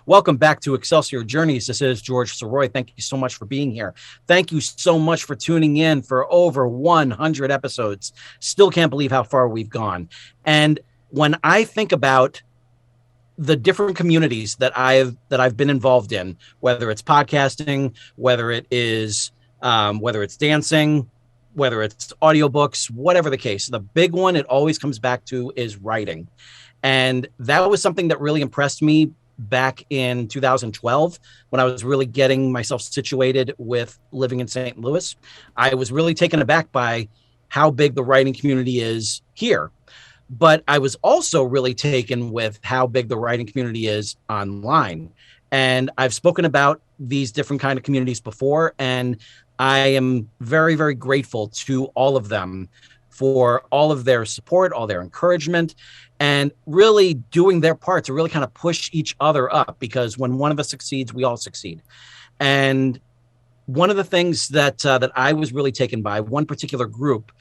Welcome back to Excelsior Journeys. This is George Sirois. Thank you so much for being here. Thank you so much for tuning in for over 100 episodes. Still can't believe how far we've gone. And when I think about the different communities that I've been involved in, whether it's podcasting, whether it's dancing, whether it's audiobooks, whatever the case, the big one it always comes back to is writing. And that was something that really impressed me back in 2012 when I was really getting myself situated with living in St. Louis. I was really taken aback by how big the writing community is here. But I was also really taken with how big the writing community is online. And I've spoken about these different kind of communities before, and I am very, very grateful to all of them for all of their support, all their encouragement, and really doing their part to really kind of push each other up, because when one of us succeeds, we all succeed. And one of the things that I was really taken by, one particular group,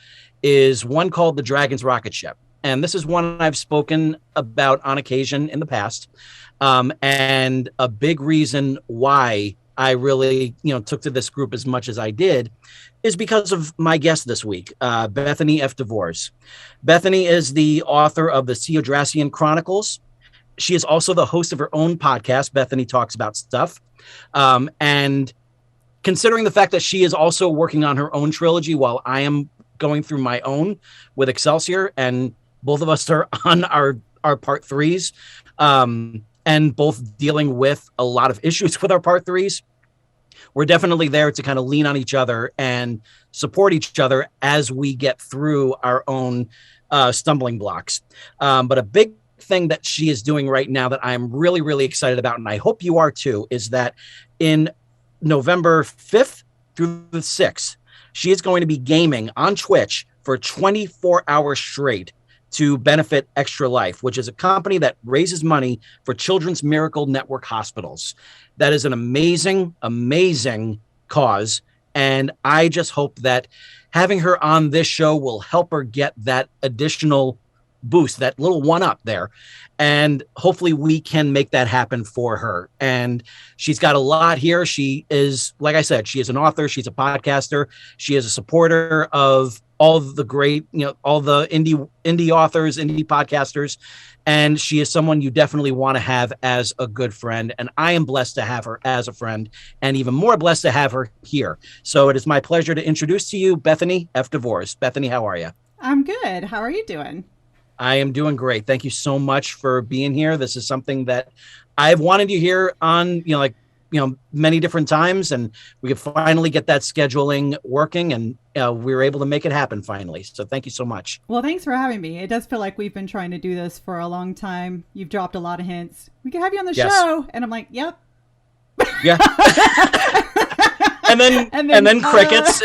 is one called the Dragon's Rocket Ship. And this is one I've spoken about on occasion in the past. And a big reason why I really, took to this group as much as I did is because of my guest this week, Bethanie F. DeVores. Bethanie is the author of the Siodrassian Chronicles. She is also the host of her own podcast, Bethanie Talks About Stuff. And considering the fact that she is also working on her own trilogy while I am going through my own with Excelsior, and both of us are on our part threes, and both dealing with a lot of issues with our part threes. We're definitely there to kind of lean on each other and support each other as we get through our own stumbling blocks. But a big thing that she is doing right now that I'm really, really excited about, and I hope you are too, is that in November 5th through the 6th, she is going to be gaming on Twitch for 24 hours straight to benefit Extra Life, which is a company that raises money for Children's Miracle Network hospitals. That is an amazing, amazing cause. And I just hope that having her on this show will help her get that additional boost, that little one up there. And hopefully we can make that happen for her. And she's got a lot here. She is, like I said, she is an author. She's a podcaster. She is a supporter of all the great, all the indie authors, indie podcasters. And she is someone you definitely want to have as a good friend. And I am blessed to have her as a friend, and even more blessed to have her here. So it is my pleasure to introduce to you Bethanie F. DeVores. Bethanie, how are you? I'm good. How are you doing? I am doing great. Thank you so much for being here. This is something that I've wanted you here on, many different times, and we could finally get that scheduling working, and we were able to make it happen finally. So thank you so much. Well, thanks for having me. It does feel like we've been trying to do this for a long time. You've dropped a lot of hints. We could have you on the show. And I'm like, yep. Yeah. and then crickets.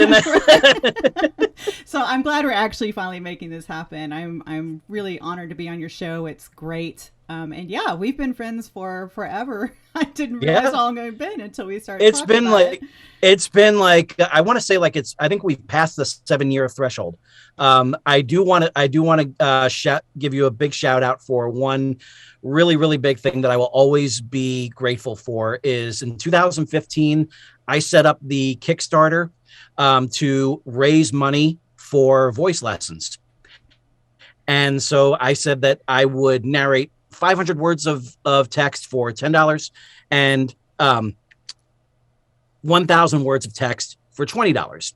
So I'm glad we're actually finally making this happen. I'm really honored to be on your show. It's great. And yeah, we've been friends for forever. I didn't realize how long it's been until we started. It's been like I want to say I think we've passed the 7-year threshold. I do want to give you a big shout out for one really, really big thing that I will always be grateful for. Is in 2015, I set up the Kickstarter to raise money for voice lessons. And so I said that I would narrate 500 words of text for $10 and 1,000 words of text for $20.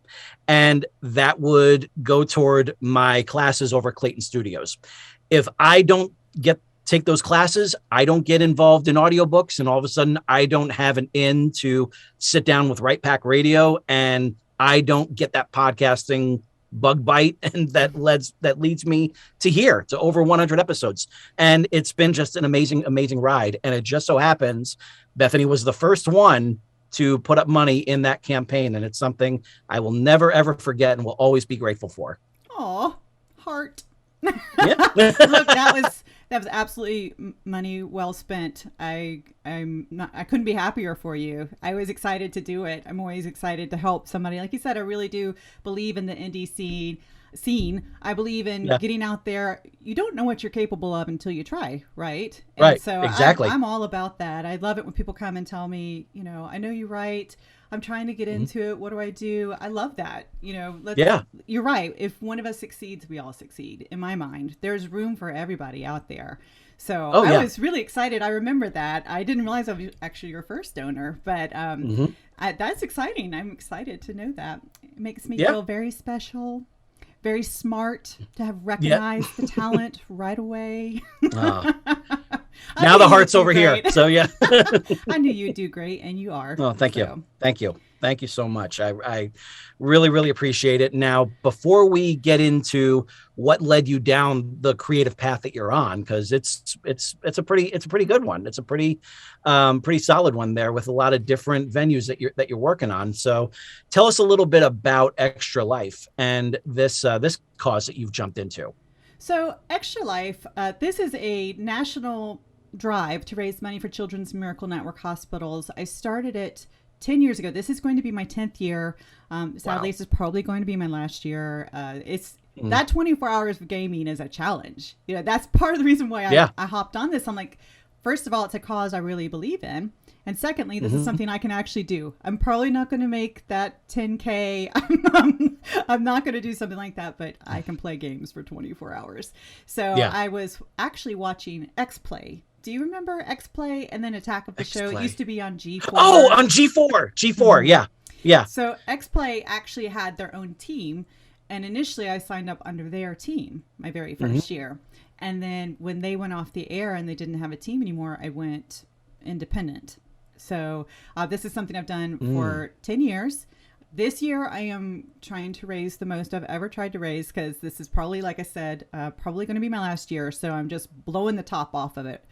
And that would go toward my classes over at Clayton Studios. If I don't take those classes, I don't get involved in audiobooks, and all of a sudden I don't have an in to sit down with Right Pack Radio, and I don't get that podcasting bug bite, and that leads me to here, to over 100 episodes. And it's been just an amazing, amazing ride. And it just so happens Bethanie was the first one to put up money in that campaign. And it's something I will never, ever forget and will always be grateful for. Aw, heart. Yeah. Look, that was absolutely money well spent. I couldn't be happier for you. I was excited to do it. I'm always excited to help somebody. Like you said, I really do believe in the indie scene. scene. I believe in getting out there. You don't know what you're capable of until you try, right? And Right. so Exactly. I'm all about that. I love it when people come and tell me, I know you write. I'm trying to get into it. What do I do? I love that. You're right. If one of us succeeds, we all succeed. In my mind, there's room for everybody out there. So I was really excited. I remember that. I didn't realize I was actually your first donor, but that's exciting. I'm excited to know that. It makes me feel very special, very smart to have recognized the talent right away. Now the heart's over here. So yeah. I knew you'd do great, and you are. Oh, thank you. Thank you. Thank you so much. I really, really appreciate it. Now, before we get into what led you down the creative path that you're on, because it's a pretty good one. It's a pretty solid one there with a lot of different venues that you're working on. So tell us a little bit about Extra Life and this cause that you've jumped into. So Extra Life, this is a national drive to raise money for Children's Miracle Network hospitals. I started it 10 years ago. This is going to be my 10th year. Sadly, This is probably going to be my last year. That 24 hours of gaming is a challenge. That's part of the reason why I hopped on this. I'm like, first of all, it's a cause I really believe in. And secondly, this is something I can actually do. I'm probably not going to make that 10K. I'm not going to do something like that, but I can play games for 24 hours. So I was actually watching X-Play. Do you remember X-Play and then Attack of the Show? It used to be on G4. Oh, on G4. Yeah. So X-Play actually had their own team. And initially I signed up under their team my very first year. And then when they went off the air and they didn't have a team anymore, I went independent. So this is something I've done for 10 years. This year, I am trying to raise the most I've ever tried to raise because this is probably, like I said, probably going to be my last year. So I'm just blowing the top off of it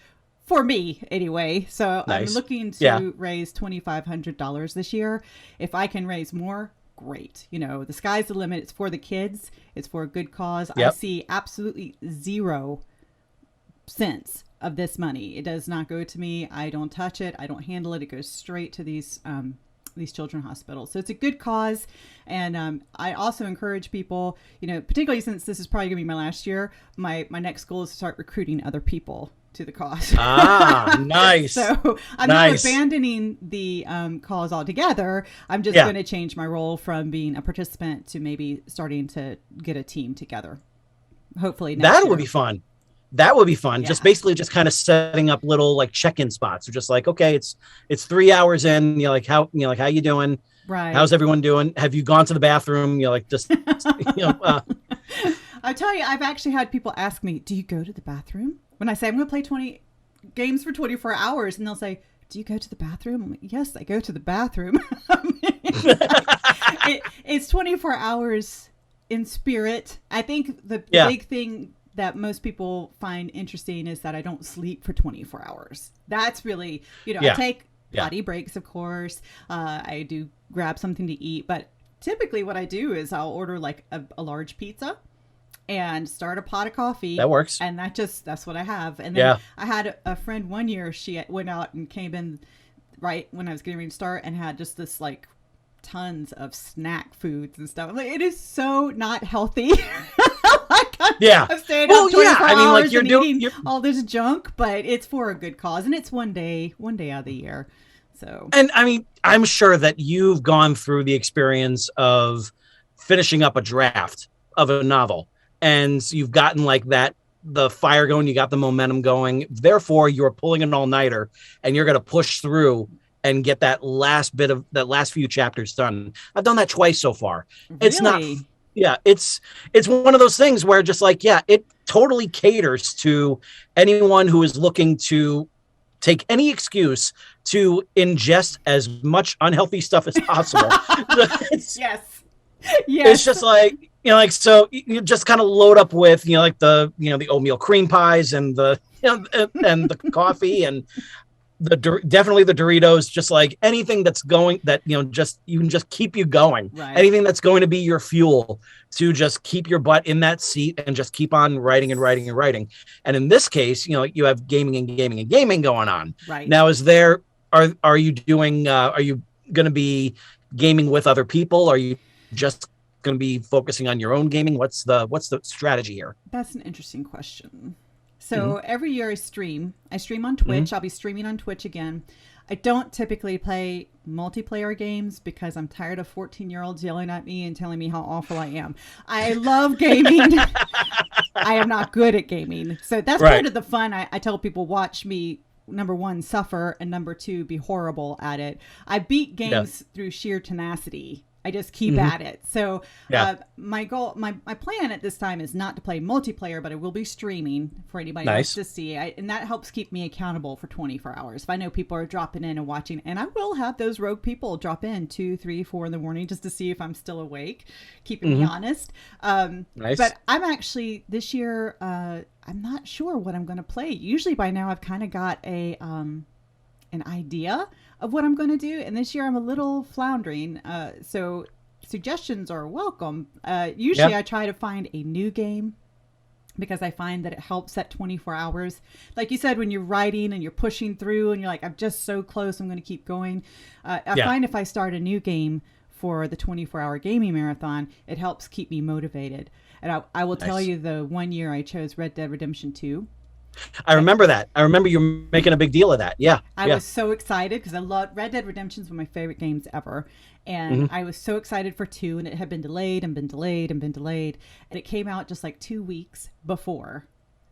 for me anyway. So nice. I'm looking to raise $2,500 this year. If I can raise more, great. The sky's the limit. It's for the kids. It's for a good cause. Yep. I see absolutely 0 cents of this money. It does not go to me. I don't touch it. I don't handle it. It goes straight to these children's hospitals. So it's a good cause. And I also encourage people, particularly since this is probably going to be my last year, my next goal is to start recruiting other people to the cause. Nice. So I'm not abandoning the cause altogether. I'm just going to change my role from being a participant to maybe starting to get a team together. Hopefully next year. Would be fun. That would be fun. Yeah. Just kind of setting up little like check-in spots. So just like, okay, it's 3 hours in. How you doing? Right. How's everyone doing? Have you gone to the bathroom? I tell you, I've actually had people ask me, "Do you go to the bathroom?" When I say I'm going to play 20 games for 24 hours, and they'll say, "Do you go to the bathroom?" I'm like, "Yes, I go to the bathroom." It's 24 hours in spirit. I think the big thing that most people find interesting is that I don't sleep for 24 hours. That's really, I take potty breaks, of course. I do grab something to eat, but typically what I do is I'll order like a large pizza and start a pot of coffee. That works. And that's what I have. And then I had a friend one year, she went out and came in right when I was getting ready to start and had just this like tons of snack foods and stuff. I'm like, it is so not healthy. I'm staying up 24 hours and eating all this junk, but it's for a good cause, and it's one day out of the year. So, and I mean, I'm sure that you've gone through the experience of finishing up a draft of a novel, and you've gotten like the fire going, you got the momentum going. Therefore, you're pulling an all-nighter, and you're going to push through and get that last few chapters done. I've done that twice so far. Really? It's not. Yeah, it's one of those things where just like, it totally caters to anyone who is looking to take any excuse to ingest as much unhealthy stuff as possible. Yes. It's just like, so you just kind of load up with, the oatmeal cream pies and the, and the coffee and definitely the Doritos, just like anything that's going that, you can just keep you going. Right. Anything that's going to be your fuel to just keep your butt in that seat and just keep on writing and writing and writing. And in this case, you have gaming and gaming and gaming going on. Right. Now, are you going to be gaming with other people? Are you just going to be focusing on your own gaming? What's the strategy here? That's an interesting question. So every year I stream. I stream on Twitch. I'll be streaming on Twitch again. I don't typically play multiplayer games because I'm tired of 14-year-olds yelling at me and telling me how awful I am. I love gaming. I am not good at gaming. So that's part of the fun. I tell people, watch me, number one, suffer, and number two, be horrible at it. I beat games through sheer tenacity. I just keep at it. So my goal, my plan at this time is not to play multiplayer, but I will be streaming for anybody else to see. And that helps keep me accountable for 24 hours. If I know people are dropping in and watching, and I will have those rogue people drop in 2, 3, 4 in the morning just to see if I'm still awake, keeping me honest. But I'm actually, this year, I'm not sure what I'm going to play. Usually by now I've kind of got an idea of what I'm going to do. And this year I'm a little floundering. So suggestions are welcome. Usually I try to find a new game because I find that it helps that 24 hours. Like you said, when you're writing and you're pushing through and you're like, I'm just so close, I'm going to keep going. I find if I start a new game for the 24-hour gaming marathon, it helps keep me motivated. And I will tell you, the one year I chose Red Dead Redemption 2. I remember that. I remember you making a big deal of that. Yeah. I was so excited because I love Red Dead Redemption is one of my favorite games ever. And I was so excited for 2, and it had been delayed and been delayed and been delayed. And it came out just like 2 weeks before.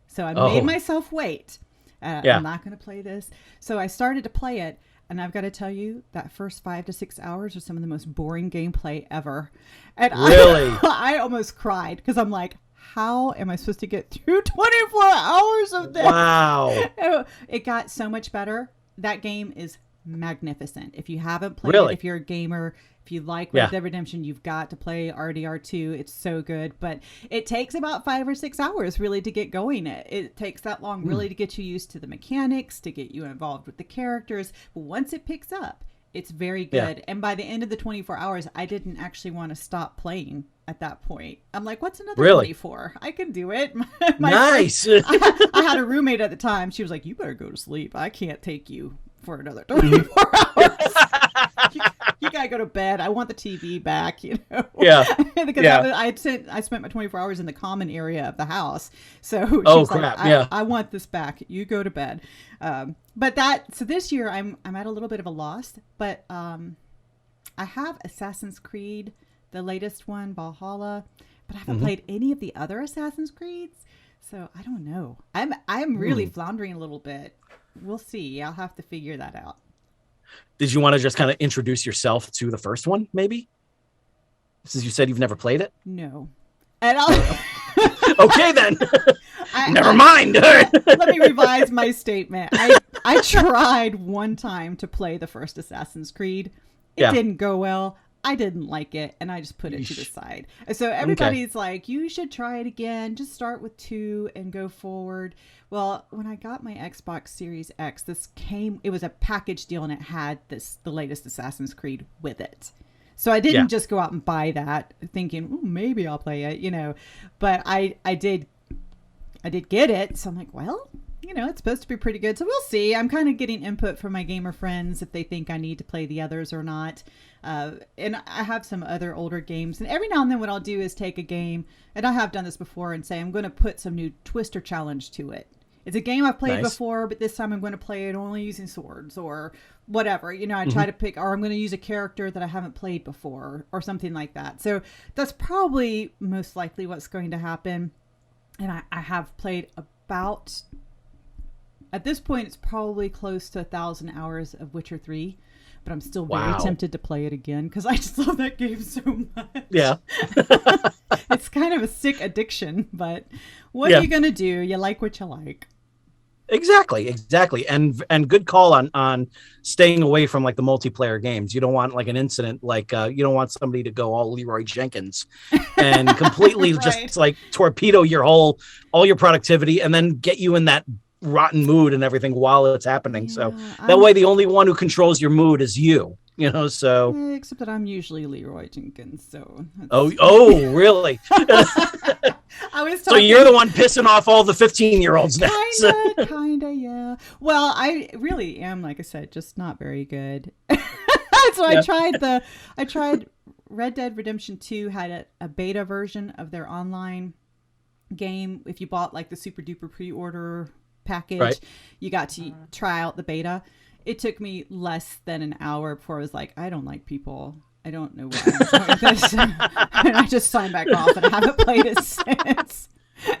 So I made myself wait. I'm not going to play this. So I started to play it. And I've got to tell you, that first 5 to 6 hours are some of the most boring gameplay ever. And really? I almost cried because I'm like, how am I supposed to get through 24 hours of this? Wow. It got so much better. That game is magnificent. If you haven't played it, if you're a gamer, if you like Red Dead Redemption, you've got to play RDR2. It's so good. But it takes about 5 or 6 hours really to get going. It takes that long really to get you used to the mechanics, to get you involved with the characters. But once it picks up, it's very good. Yeah. And by the end of the 24 hours, I didn't actually want to stop playing at that point. I'm like, what's another 24? I can do it. Nice. I had a roommate at the time. She was like, you better go to sleep. I can't take you for another 24 hours. You gotta go to bed. I want the TV back, you know? Yeah. Because I spent my 24 hours in the common area of the house. So she's like, I want this back. You go to bed. So this year I'm at a little bit of a loss, but I have Assassin's Creed, the latest one, Valhalla, but I haven't played any of the other Assassin's Creeds. So I don't know. I'm really floundering a little bit. We'll see. I'll have to figure that out. Did you want to just kind of introduce yourself to the first one, maybe? Since you said you've never played it? No. And I'll... Okay, then. Never mind. Let me revise my statement. I tried one time to play the first Assassin's Creed. It didn't go well. I didn't like it, and I just put it to the side. So everybody's like, you should try it again. Just start with 2 and go forward. Well, when I got my Xbox Series X, it was a package deal, and it had the latest Assassin's Creed with it. So I didn't just go out and buy that thinking, maybe I'll play it, you know. But I did get it. So I'm like, well, you know, it's supposed to be pretty good. So we'll see. I'm kind of getting input from my gamer friends if they think I need to play the others or not. And I have some other older games. And every now and then what I'll do is take a game, and I have done this before, and say I'm going to put some new twist or challenge to it. It's a game I've played before, but this time I'm going to play it only using swords or whatever. You know, I try to pick, or I'm going to use a character that I haven't played before or something like that. So that's probably most likely what's going to happen. And I have played about, at this point, it's probably close to 1,000 hours of Witcher 3. But I'm still very tempted to play it again because I just love that game so much. Yeah. It's kind of a sick addiction, but what are you going to do? You like what you like. Exactly. And good call on staying away from like the multiplayer games. You don't want like an incident, like you don't want somebody to go all Leroy Jenkins and completely just like torpedo all your productivity and then get you in that rotten mood and everything while it's happening. So that way the only one who controls your mood is you know, so except that I'm usually Leroy Jenkins, so really? I was talking... So you're the one pissing off all the 15-year-olds now. Kinda, yeah. Well, I really am, like I said, just not very good. So I tried Red Dead Redemption 2 had a beta version of their online game. If you bought like the super duper pre-order package, Right. you got to try out the beta. It took me less than an hour before I was like, I don't like people. I don't know why I'm doing this. And I just signed back off and I haven't played it since.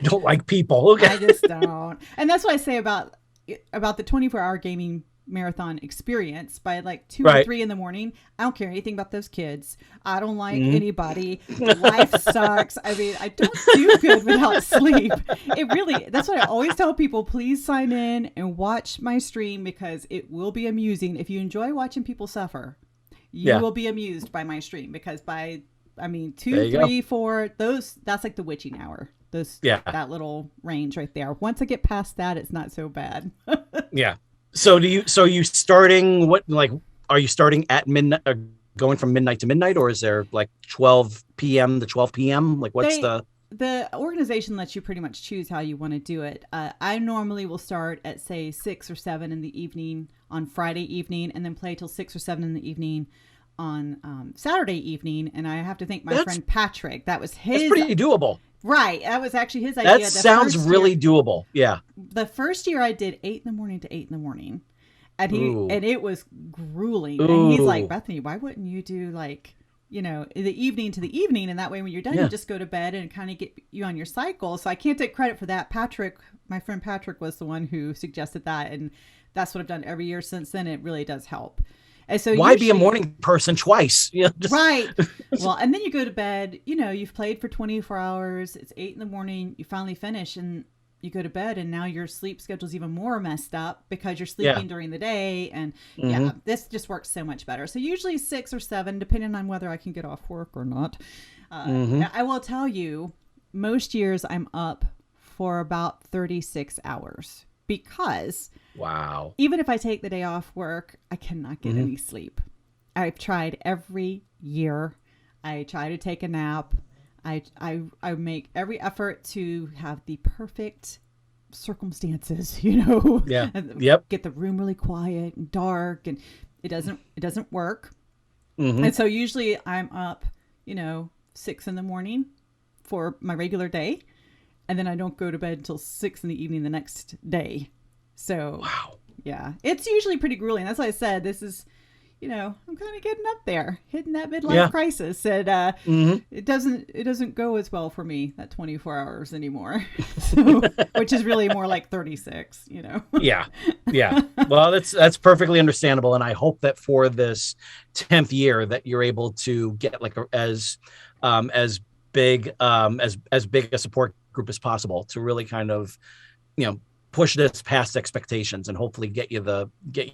Don't like people. Okay. I just don't. And that's what I say about the 24-hour gaming marathon experience. By like 2 or 3 in the morning, I don't care anything about those kids. I don't like anybody. Life sucks. I mean, I don't do good without sleep. That's what I always tell people. Please sign in and watch my stream because it will be amusing. If you enjoy watching people suffer, you will be amused by my stream because 2, 3, 4, that's like the witching hour. That little range right there. Once I get past that, it's not so bad. Yeah. So you starting are you starting at midnight, going from midnight to midnight, or is there like 12 p.m. to 12 p.m.? Like what's the organization lets you pretty much choose how you want to do it. I normally will start at say 6 or 7 in the evening on Friday evening and then play till 6 or 7 in the evening on Saturday evening. And I have to thank my friend Patrick. That was his. That's pretty doable. Right. That was actually his idea. That sounds really doable. Yeah. The first year I did 8 in the morning to 8 in the morning. And it was grueling. Ooh. And he's like, Bethany, why wouldn't you do like, the evening to the evening? And that way when you're done, you just go to bed and kind of get you on your cycle. So I can't take credit for that. My friend Patrick was the one who suggested that. And that's what I've done every year since then. It really does help. And so why be a morning person twice? Right. Well, and then you go to bed, you've played for 24 hours. It's 8 in the morning. You finally finish and you go to bed and now your sleep schedule's even more messed up because you're sleeping during the day. And this just works so much better. So usually 6 or 7, depending on whether I can get off work or not. I will tell you, most years I'm up for about 36 hours. Because even if I take the day off work, I cannot get any sleep. I've tried every year. I try to take a nap. I make every effort to have the perfect circumstances, Yeah. Yep. Get the room really quiet and dark, and it doesn't work. And so usually I'm up, 6 in the morning for my regular day. And then I don't go to bed until 6 in the evening the next day. So, yeah, it's usually pretty grueling. That's why I said this is, I'm kind of getting up there, hitting that midlife crisis. And it doesn't go as well for me, that 24 hours anymore, which is really more like 36, Yeah. Well, that's perfectly understandable. And I hope that for this 10th year that you're able to get like as big a support group as possible to really kind of, push this past expectations and hopefully get you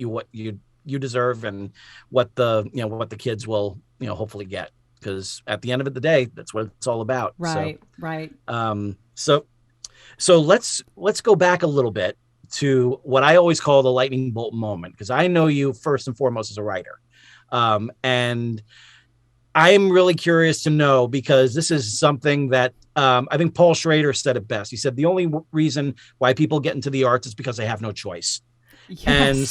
what you deserve and what the kids will, hopefully get. Because at the end of the day, that's what it's all about. Right. Right. So let's go back a little bit to what I always call the lightning bolt moment, because I know you first and foremost as a writer. And I'm really curious to know, because this is something that I think Paul Schrader said it best. He said the only reason why people get into the arts is because they have no choice. Yes. And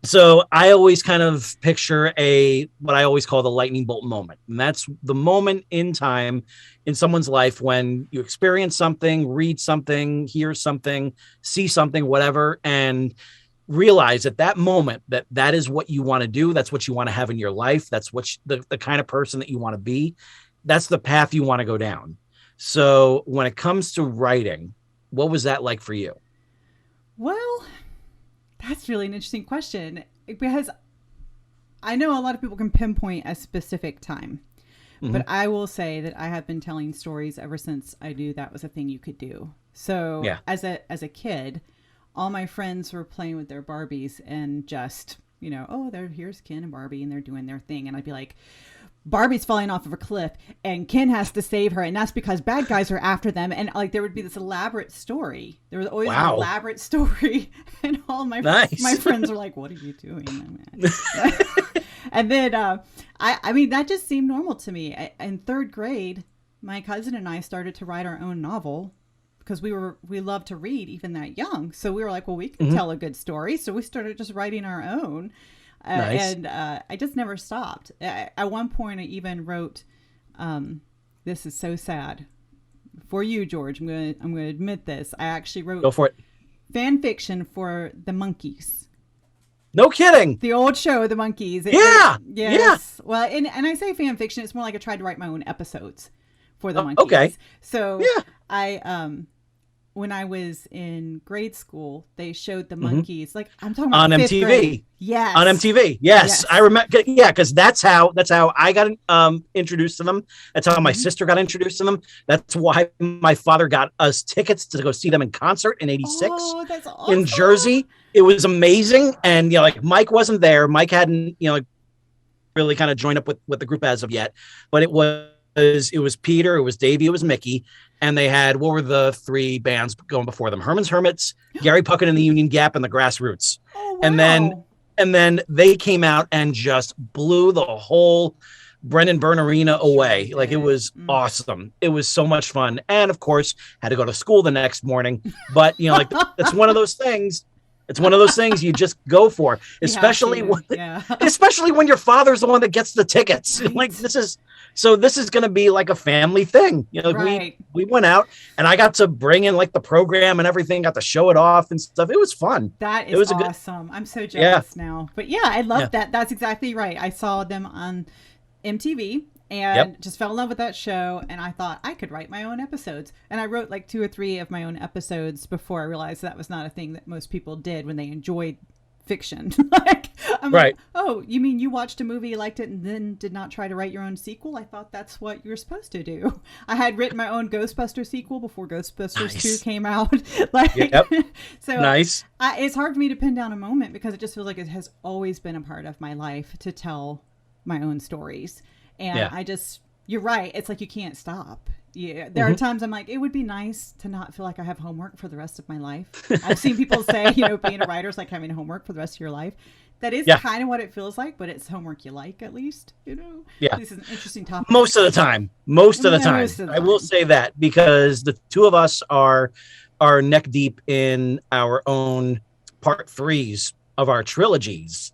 so I always kind of picture what I always call the lightning bolt moment. And that's the moment in time in someone's life when you experience something, read something, hear something, see something, whatever, and realize at that moment that is what you want to do. That's what you want to have in your life. That's what the kind of person that you want to be. That's the path you want to go down. So when it comes to writing, what was that like for you? Well, that's really an interesting question, because I know a lot of people can pinpoint a specific time, but I will say that I have been telling stories ever since I knew that was a thing you could do. So as a kid, all my friends were playing with their Barbies and just, here's Ken and Barbie and they're doing their thing. And I'd be like, Barbie's falling off of a cliff and Ken has to save her. And that's because bad guys are after them. And like, there would be this elaborate story. There was always an elaborate story. And all my friends were like, what are you doing? And then, that just seemed normal to me. In 3rd grade, my cousin and I started to write our own novel because we loved to read even that young. So we were like, well, we can tell a good story. So we started just writing our own. Nice. And I just never stopped. At one point, I even wrote, "This is so sad for you, George. I'm gonna admit this. I actually wrote Go for it. fan fiction for the Monkees." No kidding. The old show, The Monkees. Yeah. Yes. Well, and I say fan fiction. It's more like I tried to write my own episodes for the Monkees. Okay. So Yeah. I when I was in grade school, they showed the Monkees. Like I'm talking about On fifth MTV. grade. Yes. On MTV. Yes. I remember. Yeah, because that's how I got introduced to them. That's how my sister got introduced to them. That's why my father got us tickets to go see them in concert in '86 Oh, that's awesome. in Jersey. It was amazing. And like Mike wasn't there. Mike hadn't like really kind of joined up with the group as of yet. But it was Peter, it was Davey, it was Mickey. And they had, what were the 3 bands going before them? Herman's Hermits, Gary Puckett and the Union Gap, and the Grassroots. Oh, wow. And then they came out and just blew the whole Brendan Byrne Arena away. Like it was awesome. It was so much fun. And of course, had to go to school the next morning. But like it's one of those things. It's one of those things you just go for, especially especially when your father's the one that gets the tickets. Right. Like this is going to be like a family thing. Right. We went out and I got to bring in like the program and everything, got to show it off and stuff. It was fun. That is awesome. I'm so jealous now. But yeah, I love that. That's exactly right. I saw them on MTV and just fell in love with that show. And I thought I could write my own episodes. And I wrote like 2 or 3 of my own episodes before I realized that was not a thing that most people did when they enjoyed fiction. I'm like, oh, you mean you watched a movie, liked it, and then did not try to write your own sequel? I thought that's what you're supposed to do. I had written my own Ghostbusters sequel before Ghostbusters 2 came out. So nice. It's hard for me to pin down a moment because it just feels like it has always been a part of my life to tell my own stories. And you're right. It's like you can't stop. Yeah, there are times I'm like, it would be nice to not feel like I have homework for the rest of my life. I've seen people say, being a writer is like having homework for the rest of your life. That is kind of what it feels like, but it's homework you like, at least, Yeah. This is an interesting topic. Most of the time. I will say that because the 2 of us are neck deep in our own part 3s of our trilogies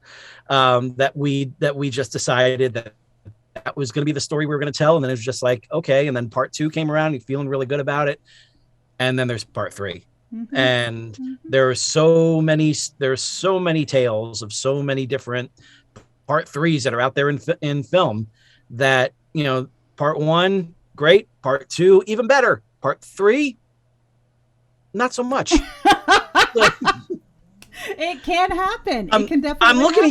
that we just decided that was going to be the story we were going to tell. And then it was just like, okay. And then part 2 came around, you're feeling really good about it. And then there's part 3. And there are so many tales of so many different part 3s that are out there in film that, part 1, great. Part 2, even better. Part 3, not so much. It can happen. It can definitely. I'm looking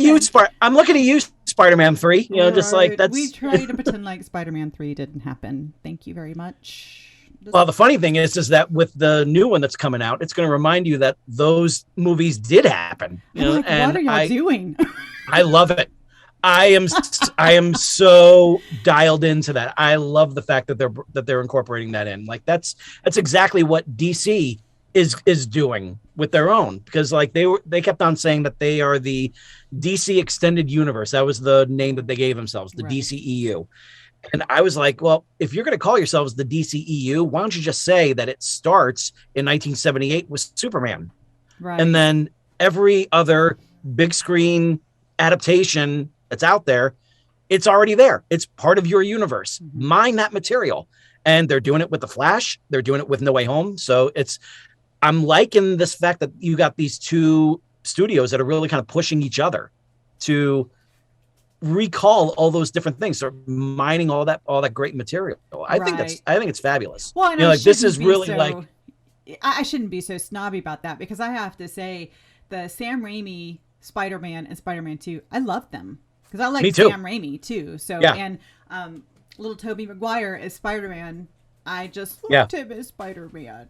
at you, Spider-Man 3. Just like that's. We try to pretend like Spider-Man 3 didn't happen. Thank you very much. Well, the funny thing is that with the new one that's coming out, it's going to remind you that those movies did happen. What are y'all doing? I love it. I am so dialed into that. I love the fact that they're incorporating that in. Like that's exactly what DC is doing with their own, because like they kept on saying that they are the DC extended universe. That was the name that they gave themselves, the DCEU. And I was like, well, if you're going to call yourselves the DCEU, why don't you just say that it starts in 1978 with Superman? Right. And then every other big screen adaptation that's out there, it's already there. It's part of your universe. Mine that material. And they're doing it with The Flash. They're doing it with No Way Home. So I'm liking this fact that you got these 2 studios that are really kind of pushing each other to recall all those different things, so mining all that great material. I think it's fabulous. Well, like this is really I shouldn't be so snobby about that, because I have to say the Sam Raimi Spider-Man and Spider-Man 2, I love them because I like Sam Raimi too. So and little Tobey Maguire as Spider-Man, I just loved him as Spider-Man.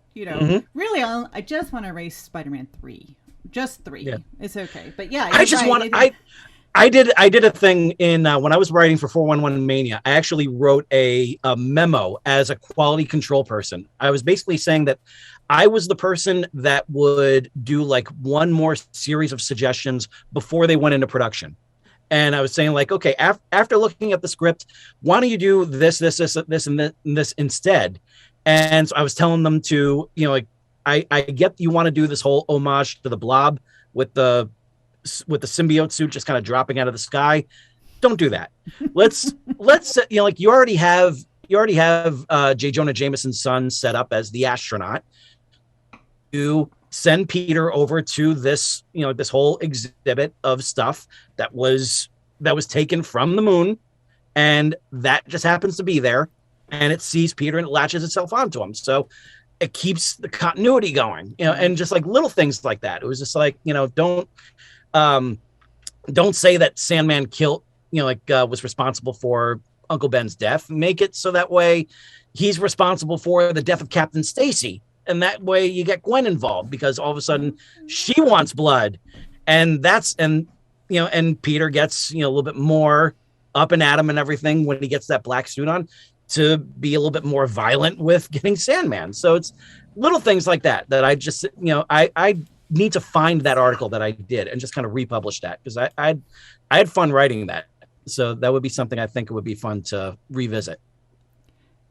Really, I just want to erase Spider-Man 3, just 3. Yeah. It's okay, but I did a thing in when I was writing for 411 Mania. I actually wrote a memo as a quality control person. I was basically saying that I was the person that would do like one more series of suggestions before they went into production. And I was saying like, okay, after looking at the script, why don't you do this, and this instead? And so I was telling them to, I get you want to do this whole homage to the Blob with the with the symbiote suit just kind of dropping out of the sky. Don't do that. Let's like you already have J. Jonah Jameson's son set up as the astronaut. You send Peter over to this, this whole exhibit of stuff that was taken from the moon, and that just happens to be there, and it sees Peter and it latches itself onto him. So it keeps the continuity going, and just like little things like that. It was just like, don't say that Sandman killed, was responsible for Uncle Ben's death. Make it so that way he's responsible for the death of Captain Stacy. And that way you get Gwen involved, because all of a sudden she wants blood. And and Peter gets, a little bit more up and at him and everything when he gets that black suit on, to be a little bit more violent with getting Sandman. So it's little things like that I just, I need to find that article that I did and just kind of republish that, because I had fun writing that. So that would be something I think it would be fun to revisit.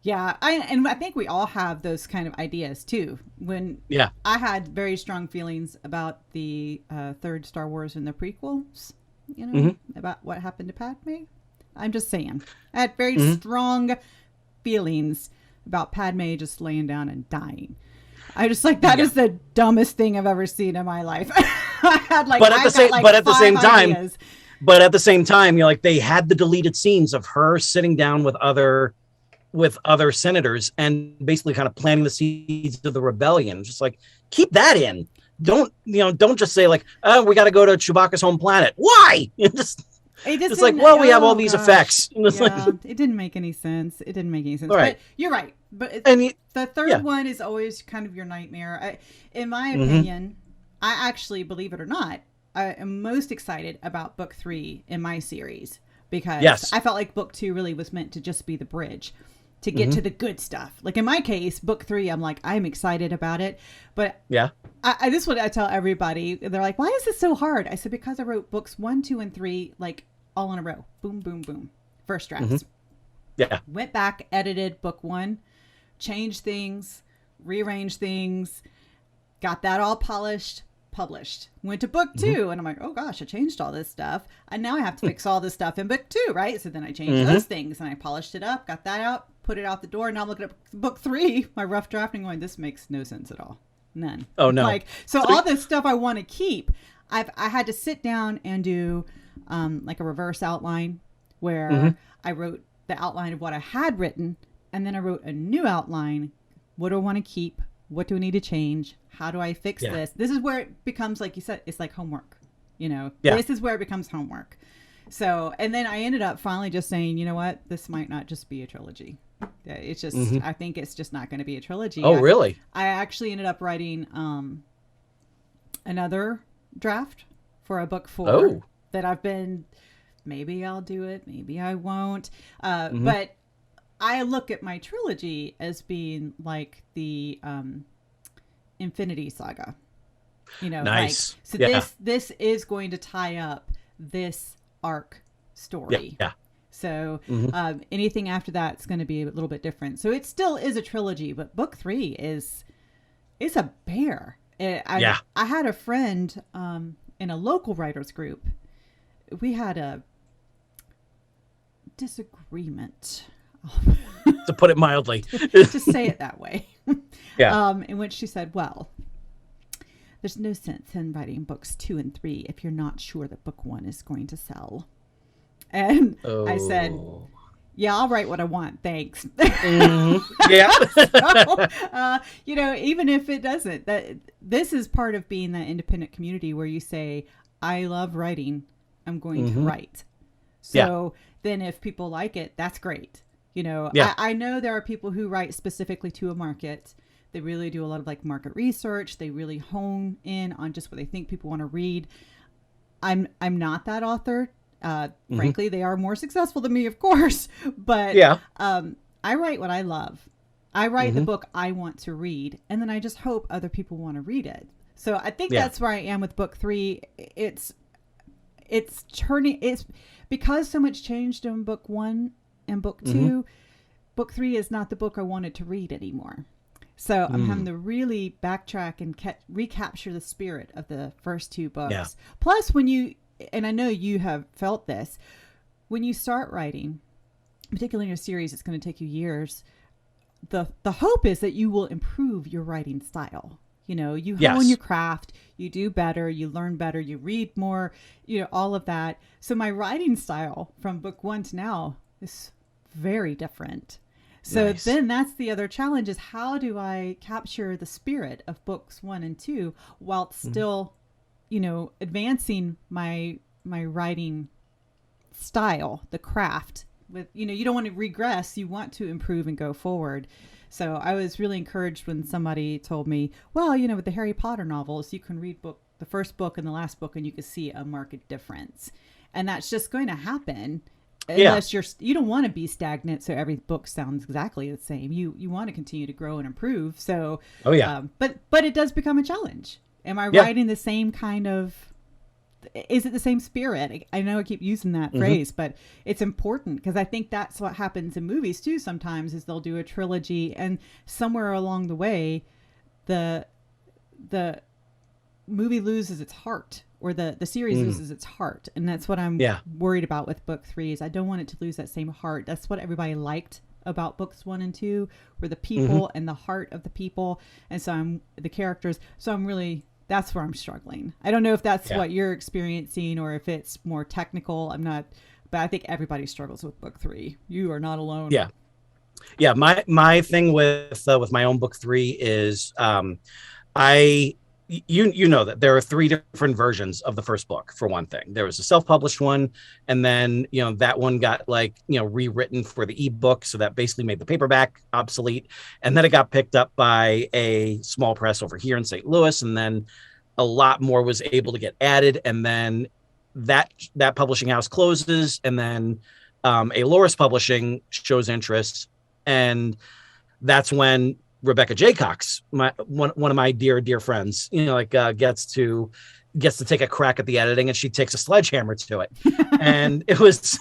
Yeah, I think we all have those kind of ideas too. When I had very strong feelings about the third Star Wars and the prequels, about what happened to Padme. I'm just saying, I had very strong feelings about Padme just laying down and dying. I just like that is the dumbest thing I've ever seen in my life. I had but at the same time, they had the deleted scenes of her sitting down with other senators and basically kind of planting the seeds of the rebellion. Just like, keep that in. Don't just say like, oh, we got to go to Chewbacca's home planet. Why? It's like, well, we have all these effects. It didn't make any sense. Right. But you're right. But the third one is always kind of your nightmare. In my opinion, I actually, believe it or not, I am most excited about book 3 in my series, because I felt like book 2 really was meant to just be the bridge to get to the good stuff. Like in my case, book 3, I'm like, I'm excited about it. But this is what I tell everybody. They're like, why is this so hard? I said, because I wrote books 1, 2, and 3, like all in a row. Boom, boom, boom. First drafts. Went back, edited book 1, changed things, rearranged things, got that all polished, published. Went to book 2, and I'm like, oh gosh, I changed all this stuff, and now I have to fix all this stuff in book 2, right? So then I changed those things, and I polished it up, got that out, put it out the door. Now I'm looking at book 3, my rough drafting, going, this makes no sense at all. None. Oh no. Like, so all this stuff I want to keep, I had to sit down and do like a reverse outline, where I wrote the outline of what I had written, and then I wrote a new outline. What do I want to keep? What do I need to change? How do I fix this? This is where it becomes, like you said, it's like homework. This is where it becomes homework. So, and then I ended up finally just saying, you know what? This might not just be a trilogy. It's just, I think it's just not going to be a trilogy. Oh, really? I actually ended up writing another draft for a book 4 that I've been, maybe I'll do it, maybe I won't. But I look at my trilogy as being like the Infinity Saga. Nice. Like, so this is going to tie up this arc story. Yeah. So anything after that is going to be a little bit different. So it still is a trilogy, but book 3 is a bear. I had a friend in a local writers group. We had a disagreement, to put it mildly, to say it that way. In which she said, well, there's no sense in writing books 2 and 3 if you're not sure that book 1 is going to sell. And I said, yeah, I'll write what I want. Thanks. So, even if it doesn't, this is part of being that independent community where you say, I love writing. I'm going to write. So then if people like it, that's great. I know there are people who write specifically to a market. They really do a lot of like market research. They really hone in on just what they think people want to read. I'm not that author. Frankly, they are more successful than me, of course. But I write what I love. I write the book I want to read, and then I just hope other people want to read it. So I think that's where I am with book 3. It's because so much changed in book 1 and book 2. Book 3 is not the book I wanted to read anymore. So I'm having to really backtrack and recapture the spirit of the first two books. Yeah. Plus, and I know you have felt this, when you start writing, particularly in a series, it's going to take you years. The hope is that you will improve your writing style. You hone your craft, you do better, you learn better, you read more, all of that. So my writing style from book 1 to now is very different. So then that's the other challenge, is how do I capture the spirit of books 1 and 2 while still, advancing my writing style, the craft. With you don't want to regress, you want to improve and go forward. So I was really encouraged when somebody told me, well, with the Harry Potter novels, you can read the first book and the last book and you can see a marked difference. And that's just going to happen unless you don't want to be stagnant. So every book sounds exactly the same. You want to continue to grow and improve. So, but it does become a challenge. Am I writing the same kind of, is it the same spirit? I know I keep using that phrase, but it's important because I think that's what happens in movies too. Sometimes is they'll do a trilogy and somewhere along the way, the movie loses its heart, or the series loses its heart. And that's what I'm worried about with book 3 is I don't want it to lose that same heart. That's what everybody liked about books 1 and 2 were the people and the heart of the people. And so the characters. So that's where I'm struggling. I don't know if that's what you're experiencing or if it's more technical. But I think everybody struggles with book 3. You are not alone. Yeah. Yeah. My thing with my own book 3 is, you know that there are 3 different versions of the first book. For one thing, there was a self-published one, and then that one got rewritten for the ebook, so that basically made the paperback obsolete. And then it got picked up by a small press over here in St. Louis, and then a lot more was able to get added. And then that publishing house closes, and then a Loris Publishing shows interest, and that's when Rebecca Jaycox, one of my dear friends, gets to take a crack at the editing, and she takes a sledgehammer to it. And it was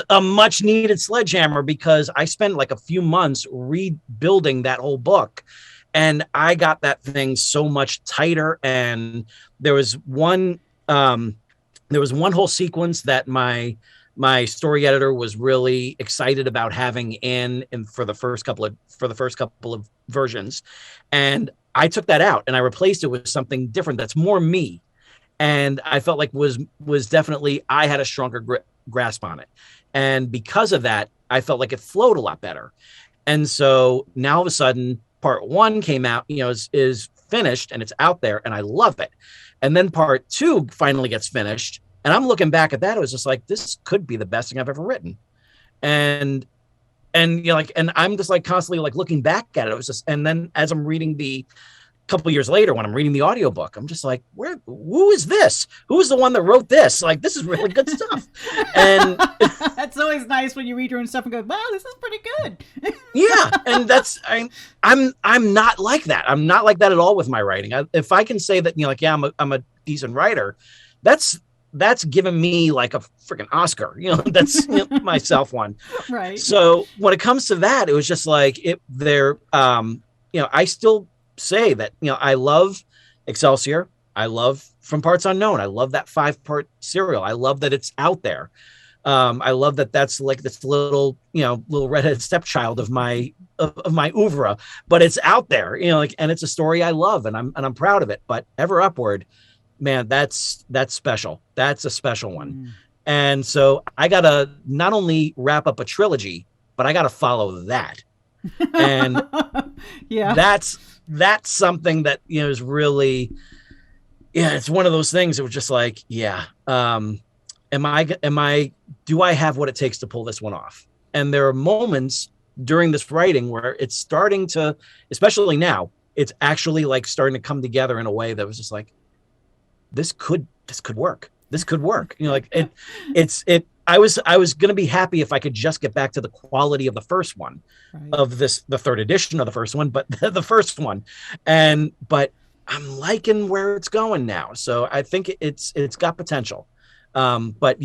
a much needed sledgehammer because I spent a few months rebuilding that whole book, and I got that thing so much tighter. And there was one whole sequence that my story editor was really excited about having in for the first couple of versions. And I took that out and I replaced it with something different that's more me. And I felt like was definitely, I had a stronger grasp on it. And because of that, I felt like it flowed a lot better. And so now all of a sudden part 1 came out, is finished and it's out there and I love it. And then part 2 finally gets finished. And I'm looking back at that. It was just like, this could be the best thing I've ever written. And and I'm just constantly looking back at it. It was just, and then as I'm reading a couple of years later, when I'm reading the audiobook, I'm just like, who is this? Who is the one that wrote this? This is really good stuff. And that's always nice when you read your own stuff and go, wow, this is pretty good. Yeah. And I'm not like that. I'm not like that at all with my writing. If I can say that, I'm a decent writer, that's given me a freaking Oscar, that's myself one. Right. So when it comes to that, it was just I still say that, I love Excelsior. I love From Parts Unknown. I love that 5-part serial. I love that it's out there. I love that that's this little redheaded stepchild of my oeuvre, but it's out there, and it's a story I love and I'm proud of it. But Ever Upward, man, that's special. That's a special one. And so I got to not only wrap up a trilogy, but I got to follow that. And that's something that, is really, it's one of those things that was just do I have what it takes to pull this one off? And there are moments during this writing where it's starting to, especially now, it's actually starting to come together in a way that was just this could work. This could work. I was going to be happy if I could just get back to the quality of the first one, of the 3rd edition of the first one, but the first one. But I'm liking where it's going now. So I think it's got potential. But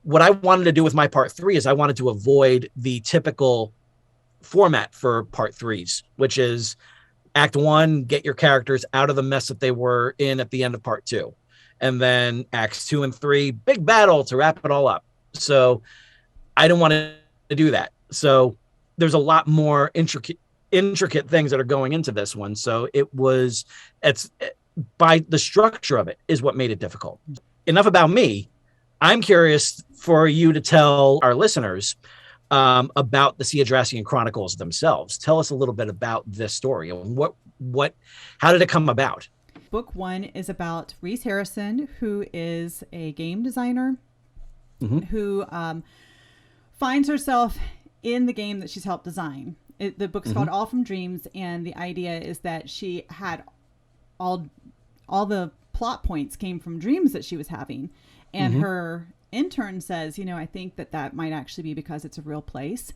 what I wanted to do with my part 3 is I wanted to avoid the typical format for part threes, which is act one, get your characters out of the mess that they were in at the end of part two. And then acts 2 and 3, big battle to wrap it all up. So I didn't want to do that. So there's a lot more intricate things that are going into this one. So it's by the structure of it is what made it difficult. Enough about me. I'm curious for you to tell our listeners about the Siadrassian Chronicles themselves. Tell us a little bit about this story and how did it come about? Book one is about Reese Harrison, who is a game designer who finds herself in the game that she's helped design. The book's called All from Dreams, and the idea is that she had all the plot points came from dreams that she was having. And her intern says, I think that might actually be because it's a real place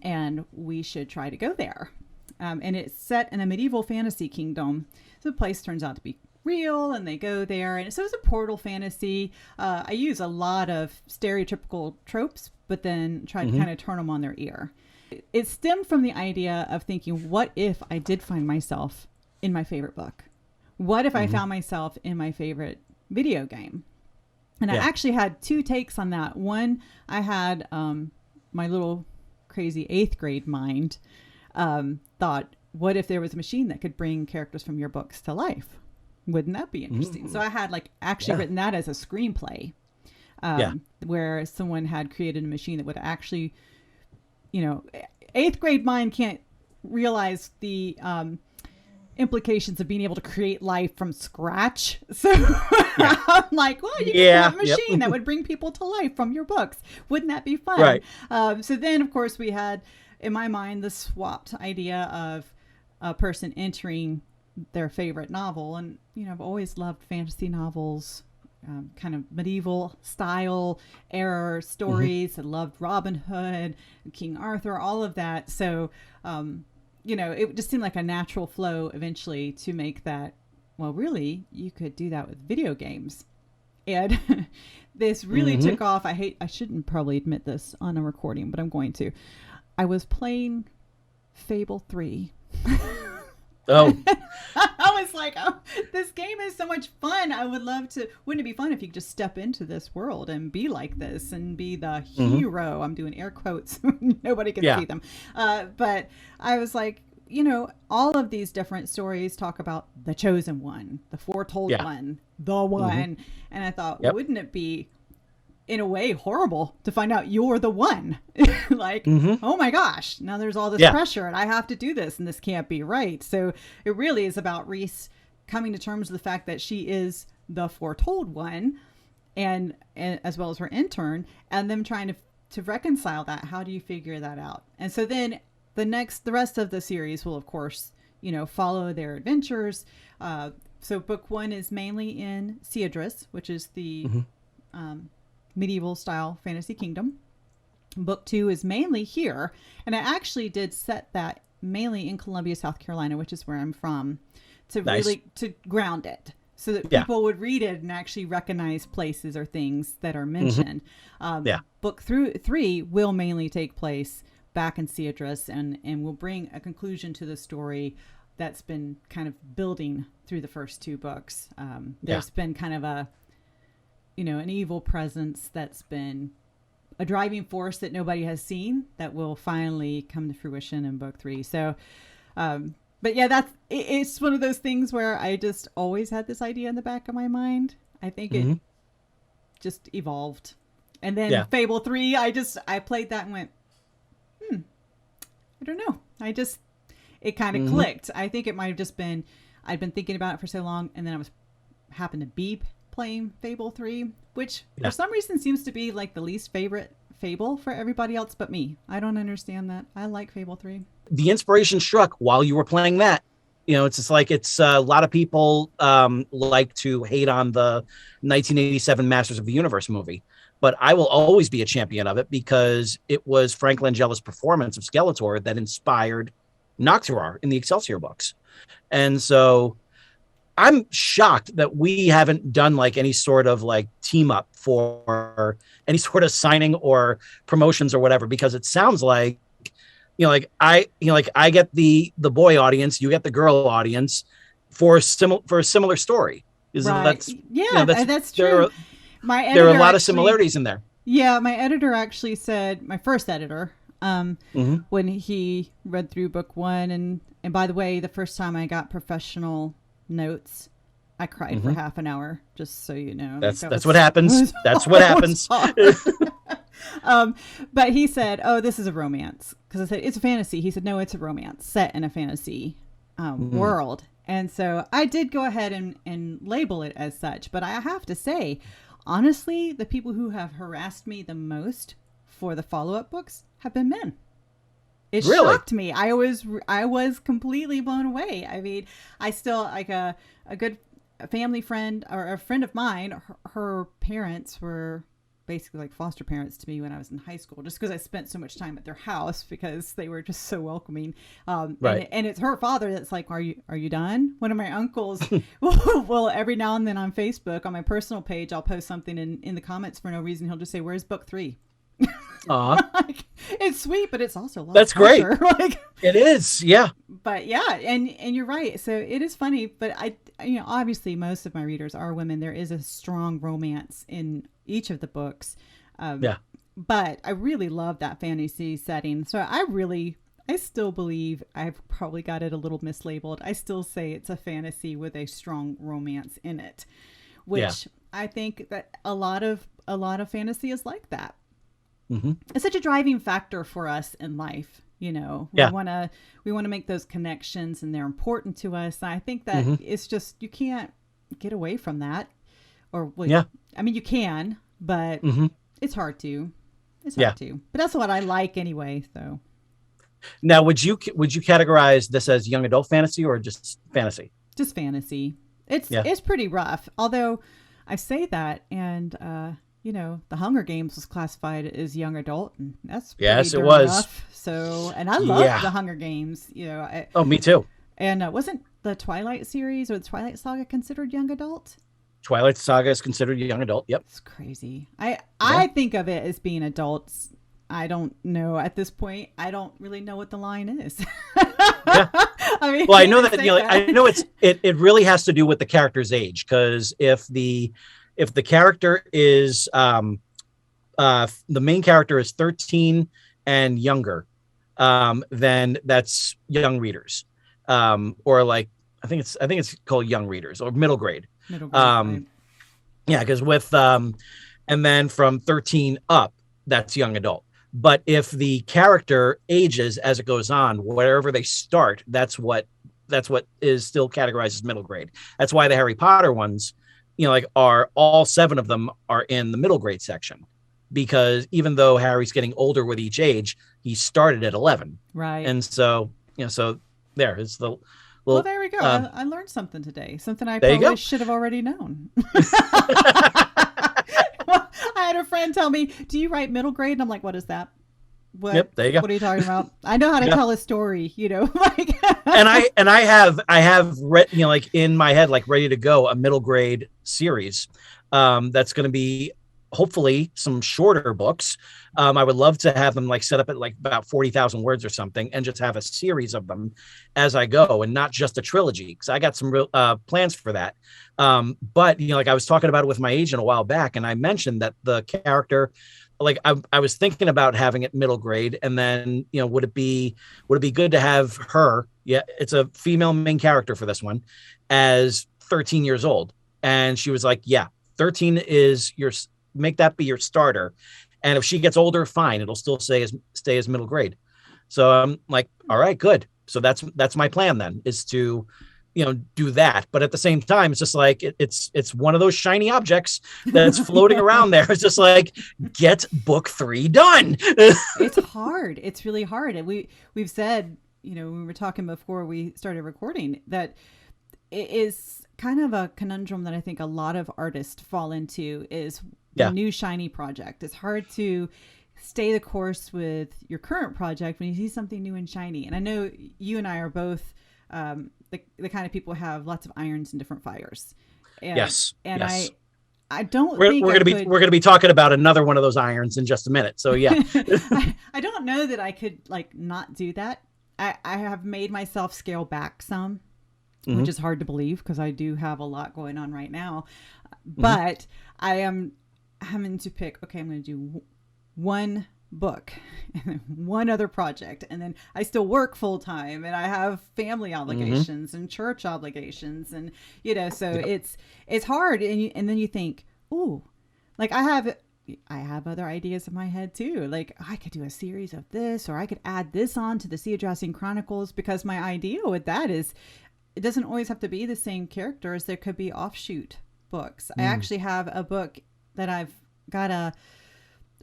and we should try to go there. And it's set in a medieval fantasy kingdom. So the place turns out to be real and they go there. And so it's a portal fantasy. I use a lot of stereotypical tropes, but then try to kind of turn them on their ear. It stemmed from the idea of thinking, what if I did find myself in my favorite book? What if I found myself in my favorite video game? And I actually had two takes on that. One, I had my little crazy 8th grade mind thought, what if there was a machine that could bring characters from your books to life? Wouldn't that be interesting? So I had actually written that as a screenplay where someone had created a machine that would actually, 8th grade mind can't realize the implications of being able to create life from scratch. So I'm like, well, you can have a machine that would bring people to life from your books. Wouldn't that be fun? Right. So then, of course, we had, in my mind, the swapped idea of a person entering their favorite novel. And, I've always loved fantasy novels, kind of medieval style era stories. I loved Robin Hood, King Arthur, all of that. So, it just seemed like a natural flow eventually to make that, well, really, you could do that with video games. And this really took off. I shouldn't probably admit this on a recording, but I'm going to. I was playing Fable 3. Oh. I was like, oh, this game is so much fun. I would love to. Wouldn't it be fun if you could just step into this world and be like this and be the hero? I'm doing air quotes. Nobody can see them. But I was like, all of these different stories talk about the chosen one, the foretold one, the one. And I thought, wouldn't it be, in a way, horrible to find out you're the one? Oh my gosh, now there's all this pressure and I have to do this and this can't be right. So it really is about Reese coming to terms with the fact that she is the foretold one, and as well as her intern, and them trying to reconcile that. How do you figure that out? And so then the rest of the series will, of course, follow their adventures. So book one is mainly in Siadris, which is the medieval style fantasy kingdom. Book two is mainly here, and I actually did set that mainly in Columbia, South Carolina, which is where I'm from, to really to ground it so that people would read it and actually recognize places or things that are mentioned. Book three will mainly take place back in Siadris and will bring a conclusion to the story that's been kind of building through the first two books. There's been kind of an evil presence that's been a driving force that nobody has seen that will finally come to fruition in book three. So, but yeah, it's one of those things where I just always had this idea in the back of my mind. I think it just evolved. And then Fable 3, I played that and went, I don't know. It kind of clicked. I think it might have just been, I'd been thinking about it for so long, and then I happened to be playing Fable 3, which for some reason seems to be like the least favorite Fable for everybody else but me. I don't understand that. I like Fable 3. The inspiration struck while you were playing that. It's just like a lot of people like to hate on the 1987 Masters of the Universe movie, but I will always be a champion of it because it was Frank Langella's performance of Skeletor that inspired Nocturne in the Excelsior books. And so I'm shocked that we haven't done like any sort of like team up for any sort of signing or promotions or whatever, because it sounds like like I get the boy audience, you get the girl audience for a similar story. Is Right. that's Yeah, that's that's there true. are My there are a editor lot of actually, similarities in there. yeah, my editor actually said, my first editor, Hmm. when he read through book one, and by the way, the first time I got professional notes, I cried for Hmm. half an hour, just so you know. Like That's what happens. was That's what it was happens. hard. um, but he said, "Oh, this is a romance," because I said it's a fantasy. He said, "No, it's a romance set in a fantasy Mhm. world." And so I did go ahead and label it as such. But I have to say, honestly, the people who have harassed me the most for the follow up books have been men. It Really? shocked me. I was completely blown away. I mean, I still like a good family friend or a friend of mine. Her parents were basically like foster parents to me when I was in high school, just because I spent so much time at their house because they were just so welcoming. Right. And it's her father that's like, "Are you done?" One of my uncles will every now and then on Facebook on my personal page, I'll post something in the comments for no reason. He'll just say, "Where's book 3?" Aw, Like, it's sweet, but it's also a lot of that's great. pressure. Like, It is. Yeah. but yeah, and you're right. So it is funny, but obviously most of my readers are women. There is a strong romance in each of the books, um, Yeah. but I really love that fantasy setting. So I still believe I've probably got it a little mislabeled. I still say it's a fantasy with a strong romance in it, Yeah. which I think that a lot of fantasy is like that. Hmm. It's such a driving factor for us in life. We Yeah. want to make those connections, and they're important to us. And I think that Hmm. it's just you can't get away from that, or well, Yeah. I mean you can, but Hmm. it's hard to. It's Yeah. hard to. But that's what I like anyway. So Now, would you categorize this as young adult fantasy or just fantasy? just fantasy. It's Yeah. it's pretty rough. Although I say that, and the Hunger Games was classified as young adult, and that's pretty Yes, it darn was. rough. So, and I loved Yeah. the Hunger Games. Oh, me too. And wasn't the Twilight series or the Twilight Saga considered young adult? Twilight Saga is considered young adult. Yep. It's crazy. I Yeah. I think of it as being adults. I don't know at this point. I don't really know what the line is. Yeah. I mean, Well, I know I that say I that. know it really has to do with the character's age, because if the character is the main character is 13 and younger, then that's young readers, or like I think it's called young readers or middle grade. Middle grade, right? Um, yeah, because with and then from 13 up, that's young adult. But if the character ages as it goes on, wherever they start, that's what is still categorized as middle grade. That's why the Harry Potter ones, like are all 7 of them are in the middle grade section, because even though Harry's getting older with each age, he started at 11, Right. and so there is the Well, little. there we go. Um, I learned something today. Something I there you probably go. should have already known. Well, I had a friend tell me, "Do you write middle grade?" And I'm like, "What is that? What Yep, there you go. What are you talking about?" I know how to Yeah. tell a story, like And I have read, like in my head, like ready to go, a middle grade series, that's going to be hopefully some shorter books. I would love to have them like set up at like about 40,000 words or something, and just have a series of them as I go, and not just a trilogy, because I got some real plans for that. But like I was talking about it with my agent a while back, and I mentioned that the character, like I was thinking about having it middle grade, and then would it be good to have her, yeah, it's a female main character for this one, as 13 years old. And she was like, yeah, 13 is your, make that be your starter, and if she gets older, fine, it'll still stay as middle grade. So I'm like, all right, good. So that's my plan then, is to do that. But at the same time, it's just like it's one of those shiny objects that's floating around there. It's just like, get book 3 done. it's hard. It's really hard. And we've said, when we were talking before we started recording, that it is kind of a conundrum that I think a lot of artists fall into, is the Yeah. new shiny project. It's hard to stay the course with your current project when you see something new and shiny. And I know you and I are both the kind of people who have lots of irons in different fires. And, Yes. and Yes. I don't we're, think we're gonna be we're gonna be talking about another one of those irons in just a minute. So yeah. I don't know that I could like not do that. I have made myself scale back some, which is hard to believe because I do have a lot going on right now. But I am having to pick, okay, I'm going to do one book and one other project. And then I still work full time and I have family obligations and church obligations. And, you know, so it's hard. And then you think, ooh, like I have other ideas in my head too. Like I could do a series of this, or I could add this on to the Sirois Chronicles, because my idea with that is it doesn't always have to be the same characters. There could be offshoot books. I actually have a book that I've got a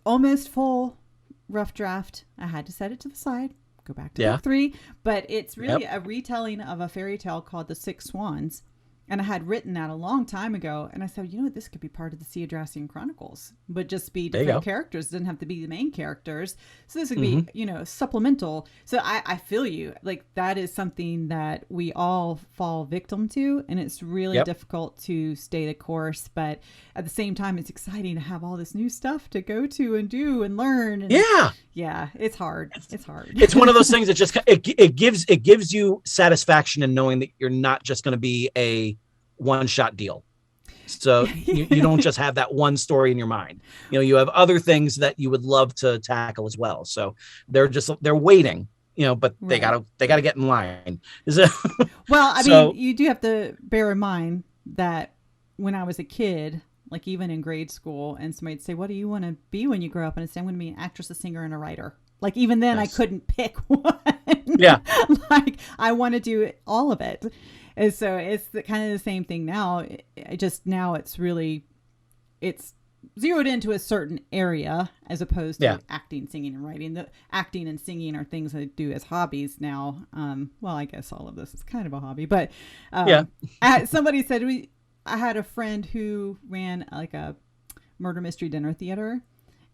almost full rough draft. I had to set it to the side, go back to book 3, but it's really a retelling of a fairy tale called The Six Swans. And I had written that a long time ago. And I said, you know what, this could be part of the Sirois Chronicles, but just be different characters. It doesn't have to be the main characters. So this would be, you know, supplemental. So I feel you. Like that is something that we all fall victim to. And it's really difficult to stay the course. But at the same time, it's exciting to have all this new stuff to go to and do and learn. And yeah, it's hard. It's hard. It's one of those things that just, it gives you satisfaction in knowing that you're not just going to be a one-shot deal. So you don't just have that one story in your mind. You know, you have other things that you would love to tackle as well. So they're waiting, you know, but they gotta get in line. Well, I mean, you do have to bear in mind that when I was a kid, like even in grade school, and somebody'd say, what do you want to be when you grow up? And I'd say, I'm going to be an actress, a singer, and a writer. Like even then I couldn't pick one. Yeah. Like I want to do all of it. And so it's kind of the same thing now. Now it's zeroed into a certain area as opposed to acting, singing, and writing. The acting and singing are things I do as hobbies now. Well, I guess all of this is kind of a hobby, but somebody said I had a friend who ran like a murder mystery dinner theater,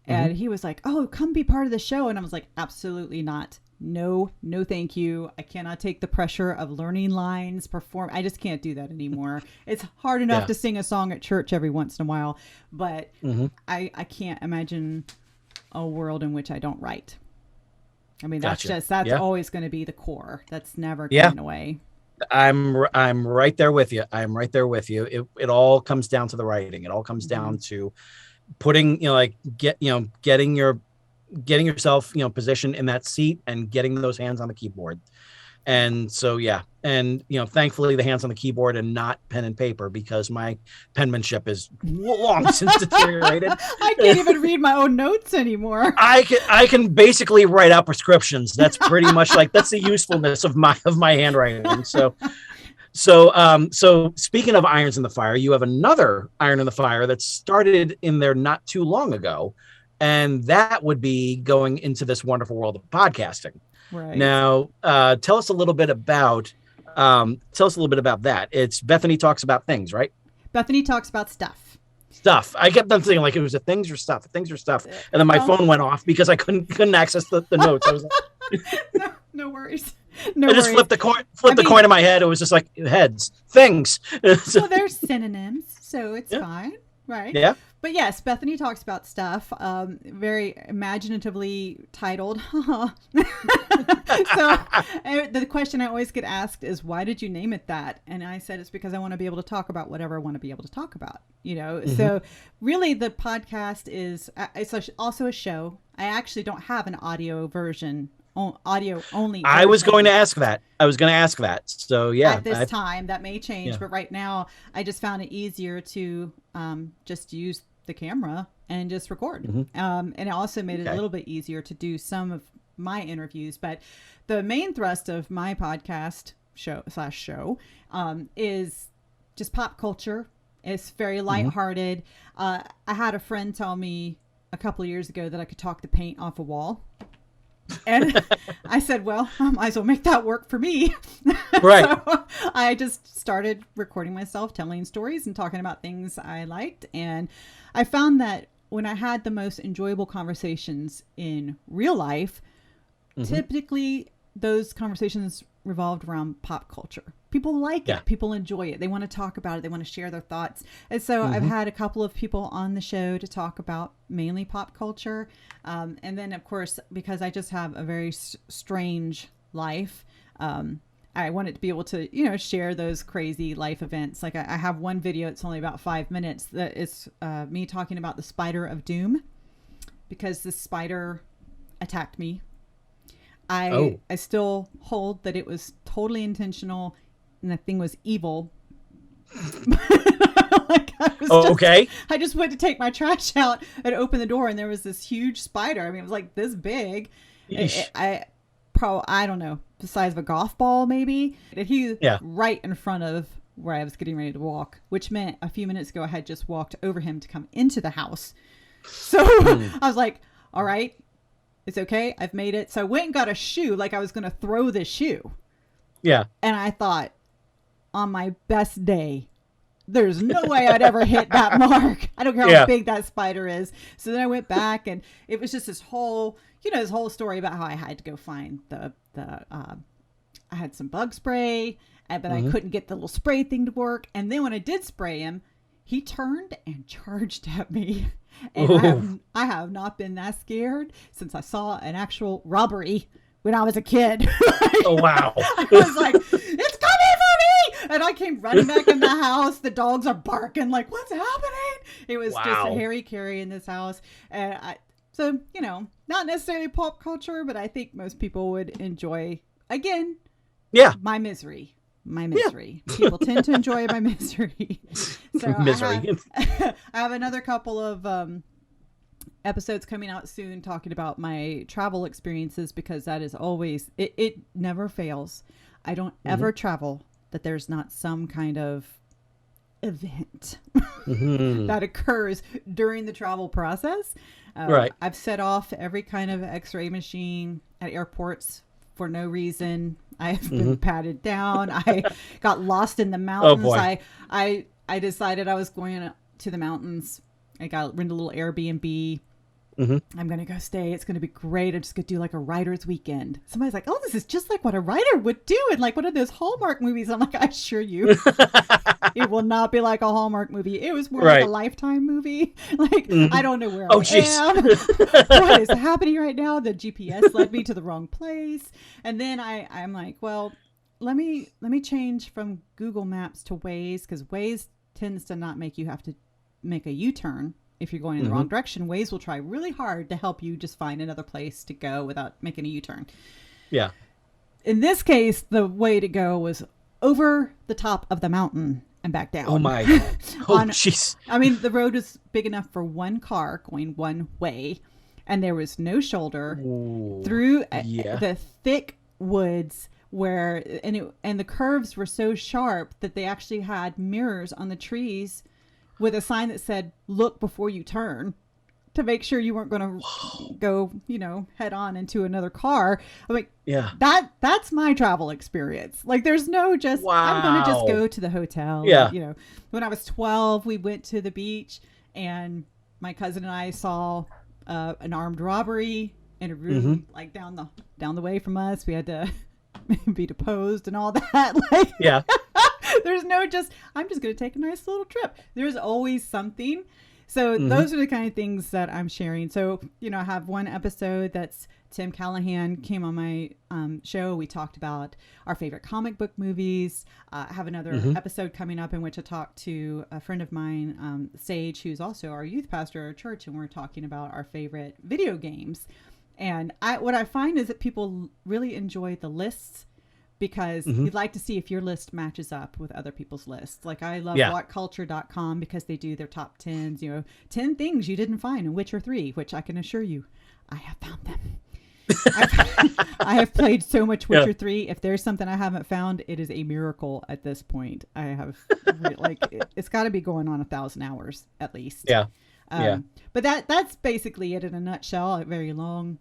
and he was like, "Oh, come be part of the show," and I was like, "Absolutely not. No, thank you. I cannot take the pressure of learning lines, perform. I just can't do that anymore. It's hard enough to sing a song at church every once in a while, but I can't imagine a world in which I don't write. I mean, that's always going to be the core. That's never going away. I'm right there with you. I'm right there with you. It all comes down to the writing. It all comes down to putting, getting yourself, positioned in that seat and getting those hands on the keyboard. And so, thankfully the hands on the keyboard and not pen and paper, because my penmanship is long since deteriorated. I can't even read my own notes anymore. I can basically write out prescriptions. That's pretty much that's the usefulness of my handwriting. So speaking of irons in the fire, you have another iron in the fire that started in there not too long ago. And that would be going into this wonderful world of podcasting. Right. Now, tell us a little bit about that. It's Bethanie Talks About Things, right? Bethanie Talks About Stuff. I kept on thinking like it was a things or stuff. And then my phone went off because I couldn't access the notes. I was like, no worries. I just flipped the coin in my head. It was just like heads, things. So there's synonyms, so it's fine. Right. Yeah. But yes, Bethanie Talks About Stuff, very imaginatively titled. So the question I always get asked is, why did you name it that? And I said, it's because I want to be able to talk about whatever I want to be able to talk about, So really the podcast it's also a show. I actually don't have an audio version. Audio only. I was going to ask that. So yeah. At this time, that may change, but right now, I just found it easier to just use the camera and just record. And it also made it a little bit easier to do some of my interviews. But the main thrust of my podcast show is just pop culture. It's very lighthearted. I had a friend tell me a couple of years ago that I could talk the paint off a wall. And I said, well, I might as well make that work for me. Right. So I just started recording myself, telling stories and talking about things I liked. And I found that when I had the most enjoyable conversations in real life, typically those conversations revolved around pop culture. People like Yeah. it. People enjoy it. They want to talk about it. They want to share their thoughts. And so I've had a couple of people on the show to talk about mainly pop culture. And then, of course, because I just have a very strange life, I wanted to be able to, share those crazy life events. Like I have one video, it's only about 5 minutes, that is me talking about the spider of doom, because the spider attacked me. I still hold that it was totally intentional and the thing was evil. I just went to take my trash out and open the door, and there was this huge spider. I mean, it was like this big. I don't know, the size of a golf ball maybe. And he right in front of where I was getting ready to walk, which meant a few minutes ago I had just walked over him to come into the house. So I was like, all right, it's okay. I've made it. So I went and got a shoe, like I was going to throw the shoe. Yeah. And I thought, on my best day, there's no way I'd ever hit that mark. I don't care how big that spider is. So then I went back, and it was just this whole story about how I had to go find I had some bug spray, but I couldn't get the little spray thing to work. And then when I did spray him, he turned and charged at me. And I have not been that scared since I saw an actual robbery when I was a kid. Oh, wow. I was like, it's coming for me! And I came running back in the house. The dogs are barking like, what's happening? It was just a Harry Carey in this house. And so, not necessarily pop culture, but I think most people would enjoy, again, my misery. People tend to enjoy my misery. So misery. I have another couple of episodes coming out soon talking about my travel experiences, because that is always, it never fails. I don't ever travel that there's not some kind of event that occurs during the travel process. Right. I've set off every kind of x-ray machine at airports for no reason. I've been patted down. I got lost in the mountains. Oh boy. I decided I was going to the mountains. I got rented a little Airbnb. I'm going to go stay. It's going to be great. I'm just going to do like a writer's weekend. Somebody's like, oh, this is just like what a writer would do in like one of those Hallmark movies. I'm like, I assure you, it will not be like a Hallmark movie. It was more like a Lifetime movie. Like, I don't know where I am. What is happening right now? The GPS led me to the wrong place. And then I'm like, well, let me change from Google Maps to Waze, because Waze tends to not make you have to make a U-turn. If you're going in the wrong direction, Waze will try really hard to help you just find another place to go without making a U-turn. Yeah. In this case, the way to go was over the top of the mountain and back down. Oh my. Oh, jeez. I mean, the road was big enough for one car going one way, and there was no shoulder through the thick woods and the curves were so sharp that they actually had mirrors on the trees with a sign that said, look before you turn, to make sure you weren't going to go, head on into another car. I'm like, that's my travel experience. Like, there's no I'm going to just go to the hotel. Yeah. When I was 12, we went to the beach, and my cousin and I saw an armed robbery in a room like down the way from us. We had to be deposed and all that. Like, yeah. There's I'm just going to take a nice little trip. There's always something. So those are the kind of things that I'm sharing. So, I have one episode that's Tim Callahan came on my show. We talked about our favorite comic book movies. I have another episode coming up in which I talked to a friend of mine, Sage, who's also our youth pastor at our church. And we're talking about our favorite video games. And what I find is that people really enjoy the lists, because you'd like to see if your list matches up with other people's lists. Like, I love whatculture.com because they do their top 10s, 10 things you didn't find in Witcher 3, which I can assure you, I have found them. I have played so much Witcher 3. If there's something I haven't found, it is a miracle at this point. I have, it's got to be going on 1,000 hours at least. Yeah. But that's basically it in a nutshell, a very long,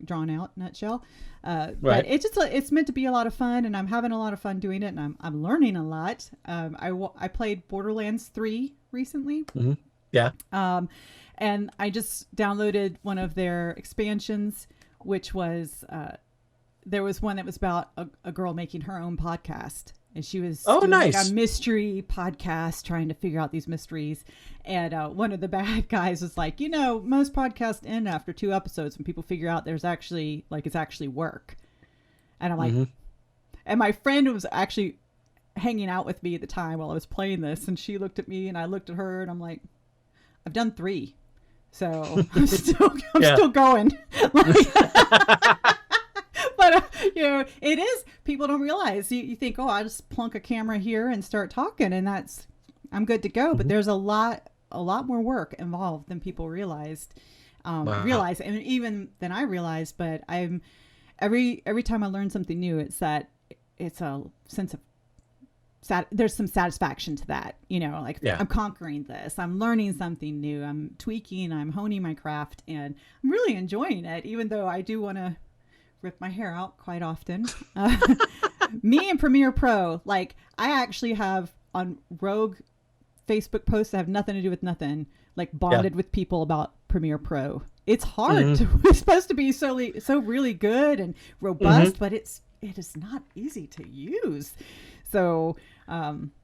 drawn out nutshell. But it's meant to be a lot of fun, and I'm having a lot of fun doing it, and I'm learning a lot. I played Borderlands 3 recently. Yeah. And I just downloaded one of their expansions, which was there was one that was about a girl making her own podcast, and she was Oh, doing like a nice. mystery podcast trying to figure out these mysteries. And one of the bad guys was like, most podcasts end after 2 episodes when people figure out there's actually like it's actually work. And I'm like, Mm-hmm. and my friend was actually hanging out with me at the time while I was playing this, and she looked at me and I looked at her, and I'm like, I've done 3. So I'm still going. But it is, people don't realize, you think, oh, I just plunk a camera here and start talking and I'm good to go. Mm-hmm. But there's a lot more work involved than people Wow. realize, and even than I realized. But I'm every time I learn something new, it's a sense of there's some satisfaction to that, like I'm conquering this, I'm learning something new, I'm tweaking, I'm honing my craft, and I'm really enjoying it, even though I do want to rip my hair out quite often. Me and Premiere Pro, like I actually have on rogue Facebook posts that have nothing to do with nothing, like bonded with people about Premiere Pro. It's hard it's supposed to be so really good and robust, but it is not easy to use. So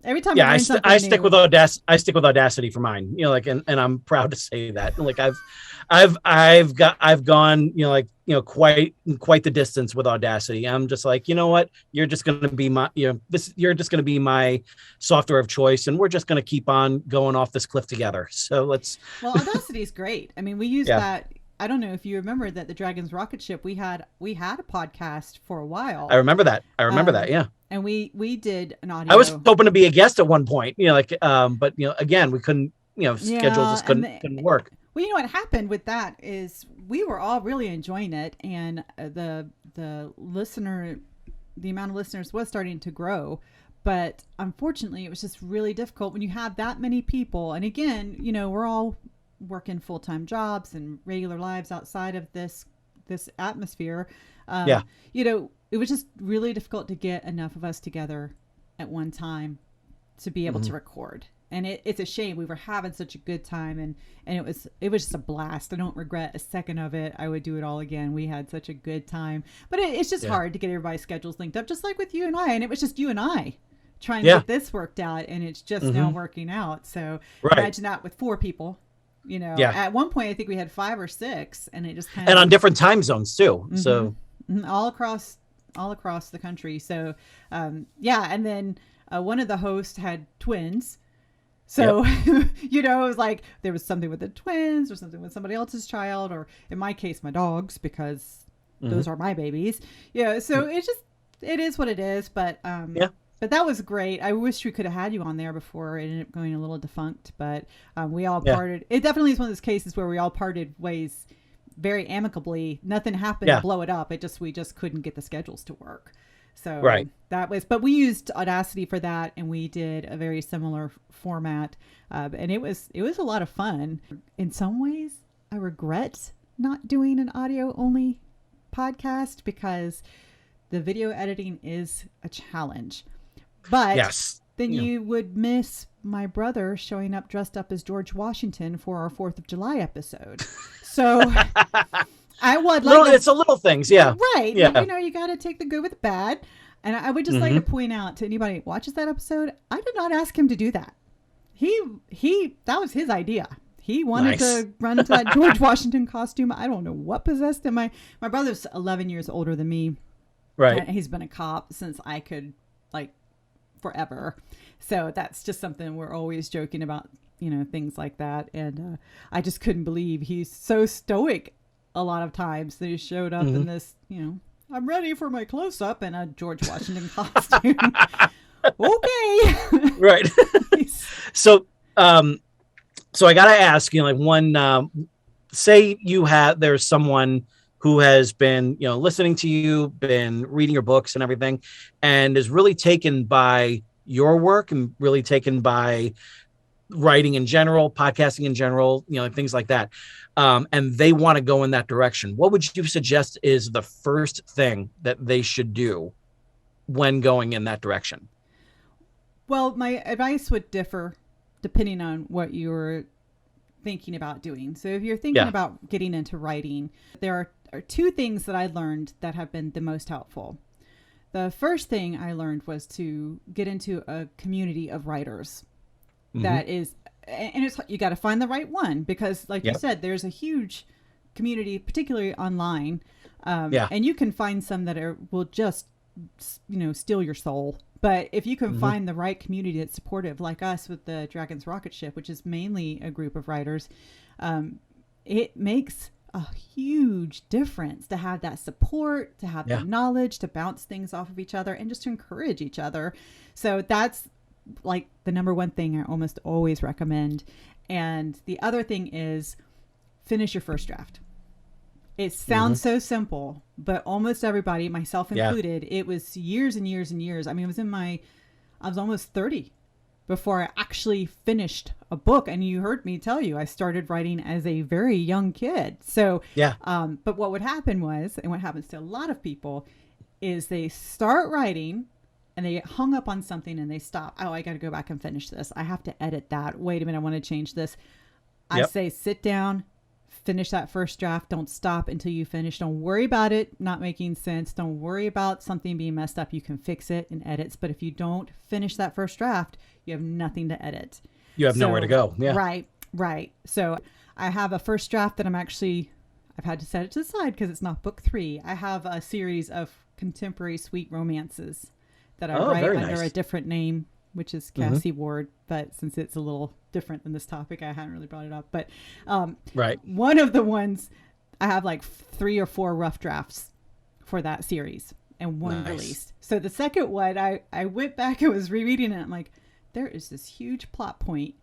every time I stick with Audacity. I stick with Audacity for mine. And I'm proud to say that. Like I've gone quite the distance with Audacity. I'm just like, you know what? You're just going to be my you're just going to be my software of choice, and we're just going to keep on going off this cliff together. So let's. Well, Audacity is great. I mean, we use that. I don't know if you remember that the Dragon's Rocket Ship, we had a podcast for a while. I remember that. Yeah. And we did an audio. I was hoping to be a guest at one point, but again, we couldn't, schedule just couldn't work. Well, what happened with that is we were all really enjoying it, and the amount of listeners was starting to grow. But unfortunately, it was just really difficult when you have that many people. And again, we're all working full-time jobs and regular lives outside of this atmosphere. It was just really difficult to get enough of us together at one time to be able to record. And it's a shame. We were having such a good time, and it was just a blast. I don't regret a second of it. I would do it all again. We had such a good time. But it's just hard to get everybody's schedules linked up, just like with you and I. And it was just you and I trying to get this worked out, and it's just now working out. So imagine that with 4 people. At one point I think we had 5 or 6, and it just kind of, and on different time zones too. So all across the country. So and then one of the hosts had twins, so it was like there was something with the twins or something with somebody else's child, or in my case my dogs, because those are my babies. So it is what it is. But but that was great. I wish we could have had you on there before it ended up going a little defunct, but we all parted. It definitely is one of those cases where we all parted ways very amicably. Nothing happened to blow it up. We just couldn't get the schedules to work. So but we used Audacity for that, and we did a very similar format. And it was a lot of fun. In some ways, I regret not doing an audio only podcast, because the video editing is a challenge. But then you would miss my brother showing up dressed up as George Washington for our 4th of July episode. So I would like it's a little things. Yeah. Right. Yeah. You got to take the good with the bad. And I would just like to point out to anybody who watches that episode, I did not ask him to do that. That was his idea. He wanted to run into that George Washington costume. I don't know what possessed him. My brother's 11 years older than me. Right. He's been a cop since I could, forever. So that's just something we're always joking about, things like that. And I just couldn't believe he's so stoic a lot of times that he showed up in this, I'm ready for my close-up in a George Washington costume. Okay. Right. So I got to ask, say there's someone who has been, listening to you, been reading your books and everything, and is really taken by your work and really taken by writing in general, podcasting in general, things like that. And they want to go in that direction. What would you suggest is the first thing that they should do when going in that direction? Well, my advice would differ depending on what you're thinking about doing. So if you're thinking about getting into writing, there are 2 things that I learned that have been the most helpful. The first thing I learned was to get into a community of writers that is, and it's, you got to find the right one, because like you said, there's a huge community, particularly online. And you can find some that will just, steal your soul. But if you can find the right community that's supportive, like us with the Dragon's Rocket Ship, which is mainly a group of writers, it makes a huge difference to have that support, to have the knowledge, to bounce things off of each other, and just to encourage each other. So that's like the number one thing I almost always recommend. And the other thing is finish your first draft. It sounds so simple, but almost everybody, myself included, it was years and years and years. I mean, I was almost 30 before I actually finished a book. And you heard me tell you, I started writing as a very young kid. So, but what would happen was, and what happens to a lot of people, is they start writing and they get hung up on something and they stop. Oh, I got to go back and finish this. I have to edit that. Wait a minute, I want to change this. I say, sit down, finish that first draft. Don't stop until you finish. Don't worry about it not making sense. Don't worry about something being messed up. You can fix it in edits. But if you don't finish that first draft, you have nothing to edit. You have nowhere to go. Yeah. Right. So I have a first draft that I've had to set it to the side because it's not book 3. I have a series of contemporary sweet romances that I write under a different name, which is Cassie Ward. But since it's a little different than this topic, I hadn't really brought it up. But one of the ones, I have like 3 or 4 rough drafts for that series and one released. So the second one, I went back and was rereading it. I'm like, there is this huge plot point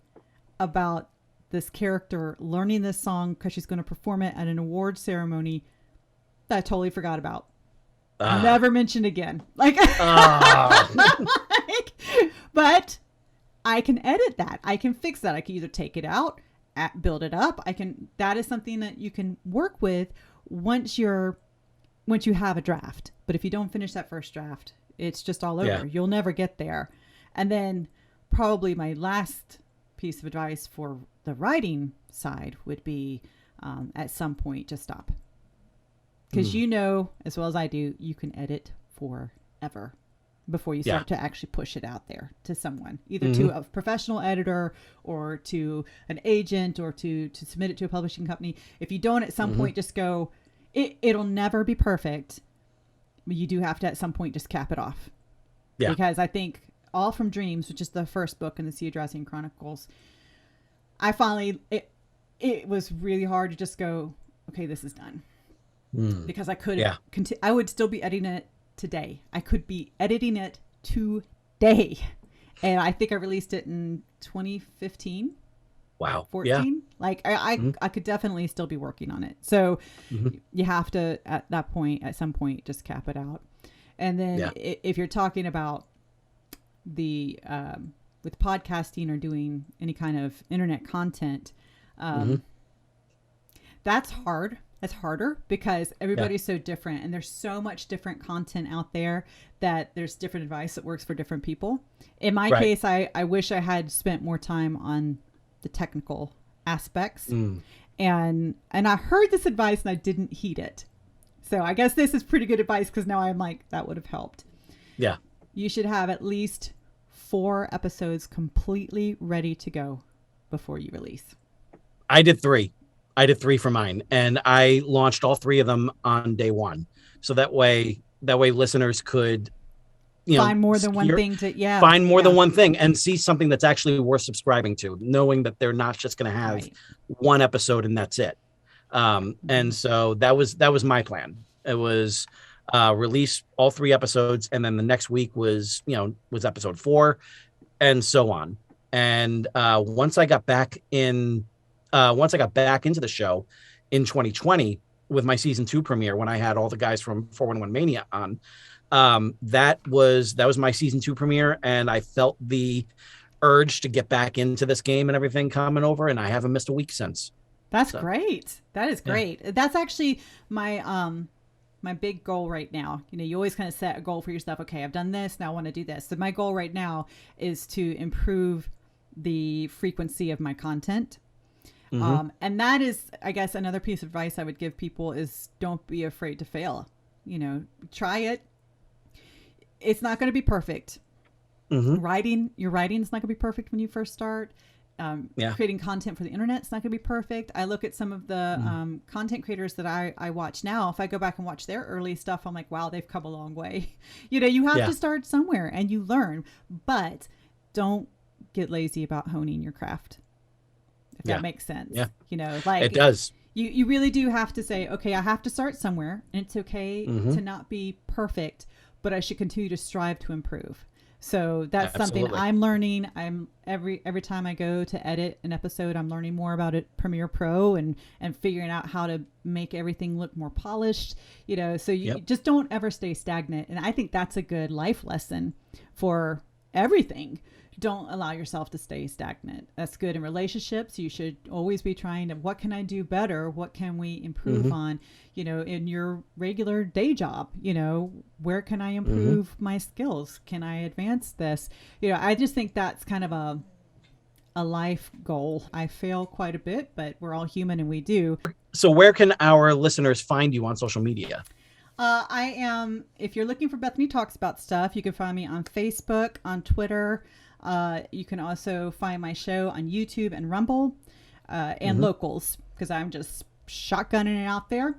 about this character learning this song because she's going to perform it at an award ceremony that I totally forgot about. Never mentioned again. Like, but I can edit that. I can fix that. I can either take it out, build it up. That is something that you can work with once you have a draft. But if you don't finish that first draft, it's just all over. Yeah. You'll never get there. And then probably my last piece of advice for the writing side would be at some point just stop. Because as well as I do, you can edit forever before you start to actually push it out there to someone, either to a professional editor or to an agent or to submit it to a publishing company. If you don't at some point just go, it'll never be perfect. But you do have to at some point just cap it off. Yeah. Because I think All From Dreams, which is the first book in the Sirois Chronicles, I finally, it was really hard to just go, okay, this is done. Because I couldn't, I would still be editing it today. I could be editing it today. And I think I released it in 2015. Wow. 14. Yeah. Like I could definitely still be working on it. So you have to, at some point, just cap it out. And then if you're talking about with podcasting or doing any kind of internet content, that's hard. It's harder because everybody's so different and there's so much different content out there that there's different advice that works for different people. In my case, I wish I had spent more time on the technical aspects and I heard this advice and I didn't heed it. So I guess this is pretty good advice because now I'm like, that would have helped. Yeah. You should have at least 4 episodes completely ready to go before you release. I did 3 for mine, and I launched all 3 of them on day 1. So that way listeners could, find more than one thing find more than one thing and see something that's actually worth subscribing to, knowing that they're not just going to have one episode and that's it. And so that was my plan. It was release all 3 episodes, and then the next week was episode 4, and so on. And once I got back into the show in 2020 with my season 2 premiere, when I had all the guys from 411 Mania on, that was my season 2 premiere, and I felt the urge to get back into this game and everything coming over, and I haven't missed a week since. That's great. That is great. Yeah. That's actually my my big goal right now. You always kind of set a goal for yourself. Okay, I've done this, now I want to do this. So my goal right now is to improve the frequency of my content. And that is, I guess, another piece of advice I would give people is don't be afraid to fail. Try it. it's not going to be perfect. Mm-hmm. Your writing's not going to be perfect when you first start. Creating content for the internet is not going to be perfect. I look at some of the content creators that I watch now. If I go back and watch their early stuff, I'm like, wow, they've come a long way. You have to start somewhere and you learn, but don't get lazy about honing your craft. If that makes sense. Yeah. It does. You really do have to say, okay, I have to start somewhere, and it's okay to not be perfect, but I should continue to strive to improve. So that's something I'm learning. I'm every time I go to edit an episode, I'm learning more about it, Premiere Pro, and figuring out how to make everything look more polished. So you just don't ever stay stagnant. And I think that's a good life lesson for everything. Don't allow yourself to stay stagnant. That's good in relationships. You should always be trying to, what can I do better? What can we improve on? In your regular day job, where can I improve my skills? Can I advance this? I just think that's kind of a life goal. I fail quite a bit, but we're all human and we do. So where can our listeners find you on social media? I am, if you're looking for Bethanie Talks About Stuff, you can find me on Facebook, on Twitter. You can also find my show on YouTube and Rumble, and locals, because I'm just shotgunning it out there.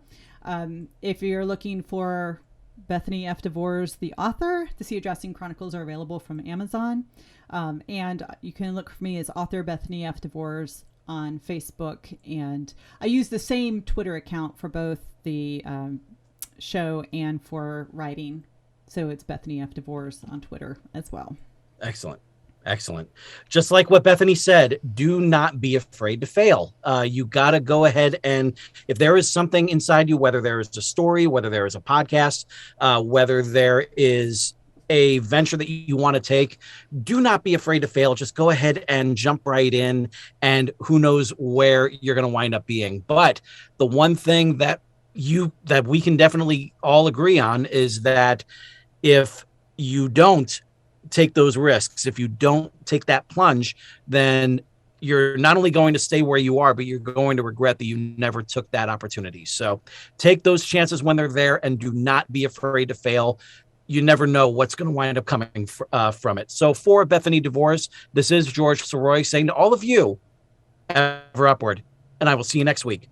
If you're looking for Bethanie F. DeVore's The Author, the Sea Dressing Chronicles are available from Amazon. And you can look for me as author Bethanie F. DeVore's on Facebook. And I use the same Twitter account for both the show and for writing. So it's Bethanie F. DeVore's on Twitter as well. Excellent. Just like what Bethanie said, do not be afraid to fail. You got to go ahead, and if there is something inside you, whether there is a story, whether there is a podcast, whether there is a venture that you want to take, do not be afraid to fail. Just go ahead and jump right in, and who knows where you're going to wind up being. But the one thing that we can definitely all agree on is that if you don't take those risks, if you don't take that plunge, then you're not only going to stay where you are, but you're going to regret that you never took that opportunity. So take those chances when they're there, and do not be afraid to fail. You never know what's going to wind up coming from it. So for Bethanie DeVore's, this is George Sirois saying to all of you, ever upward, and I will see you next week.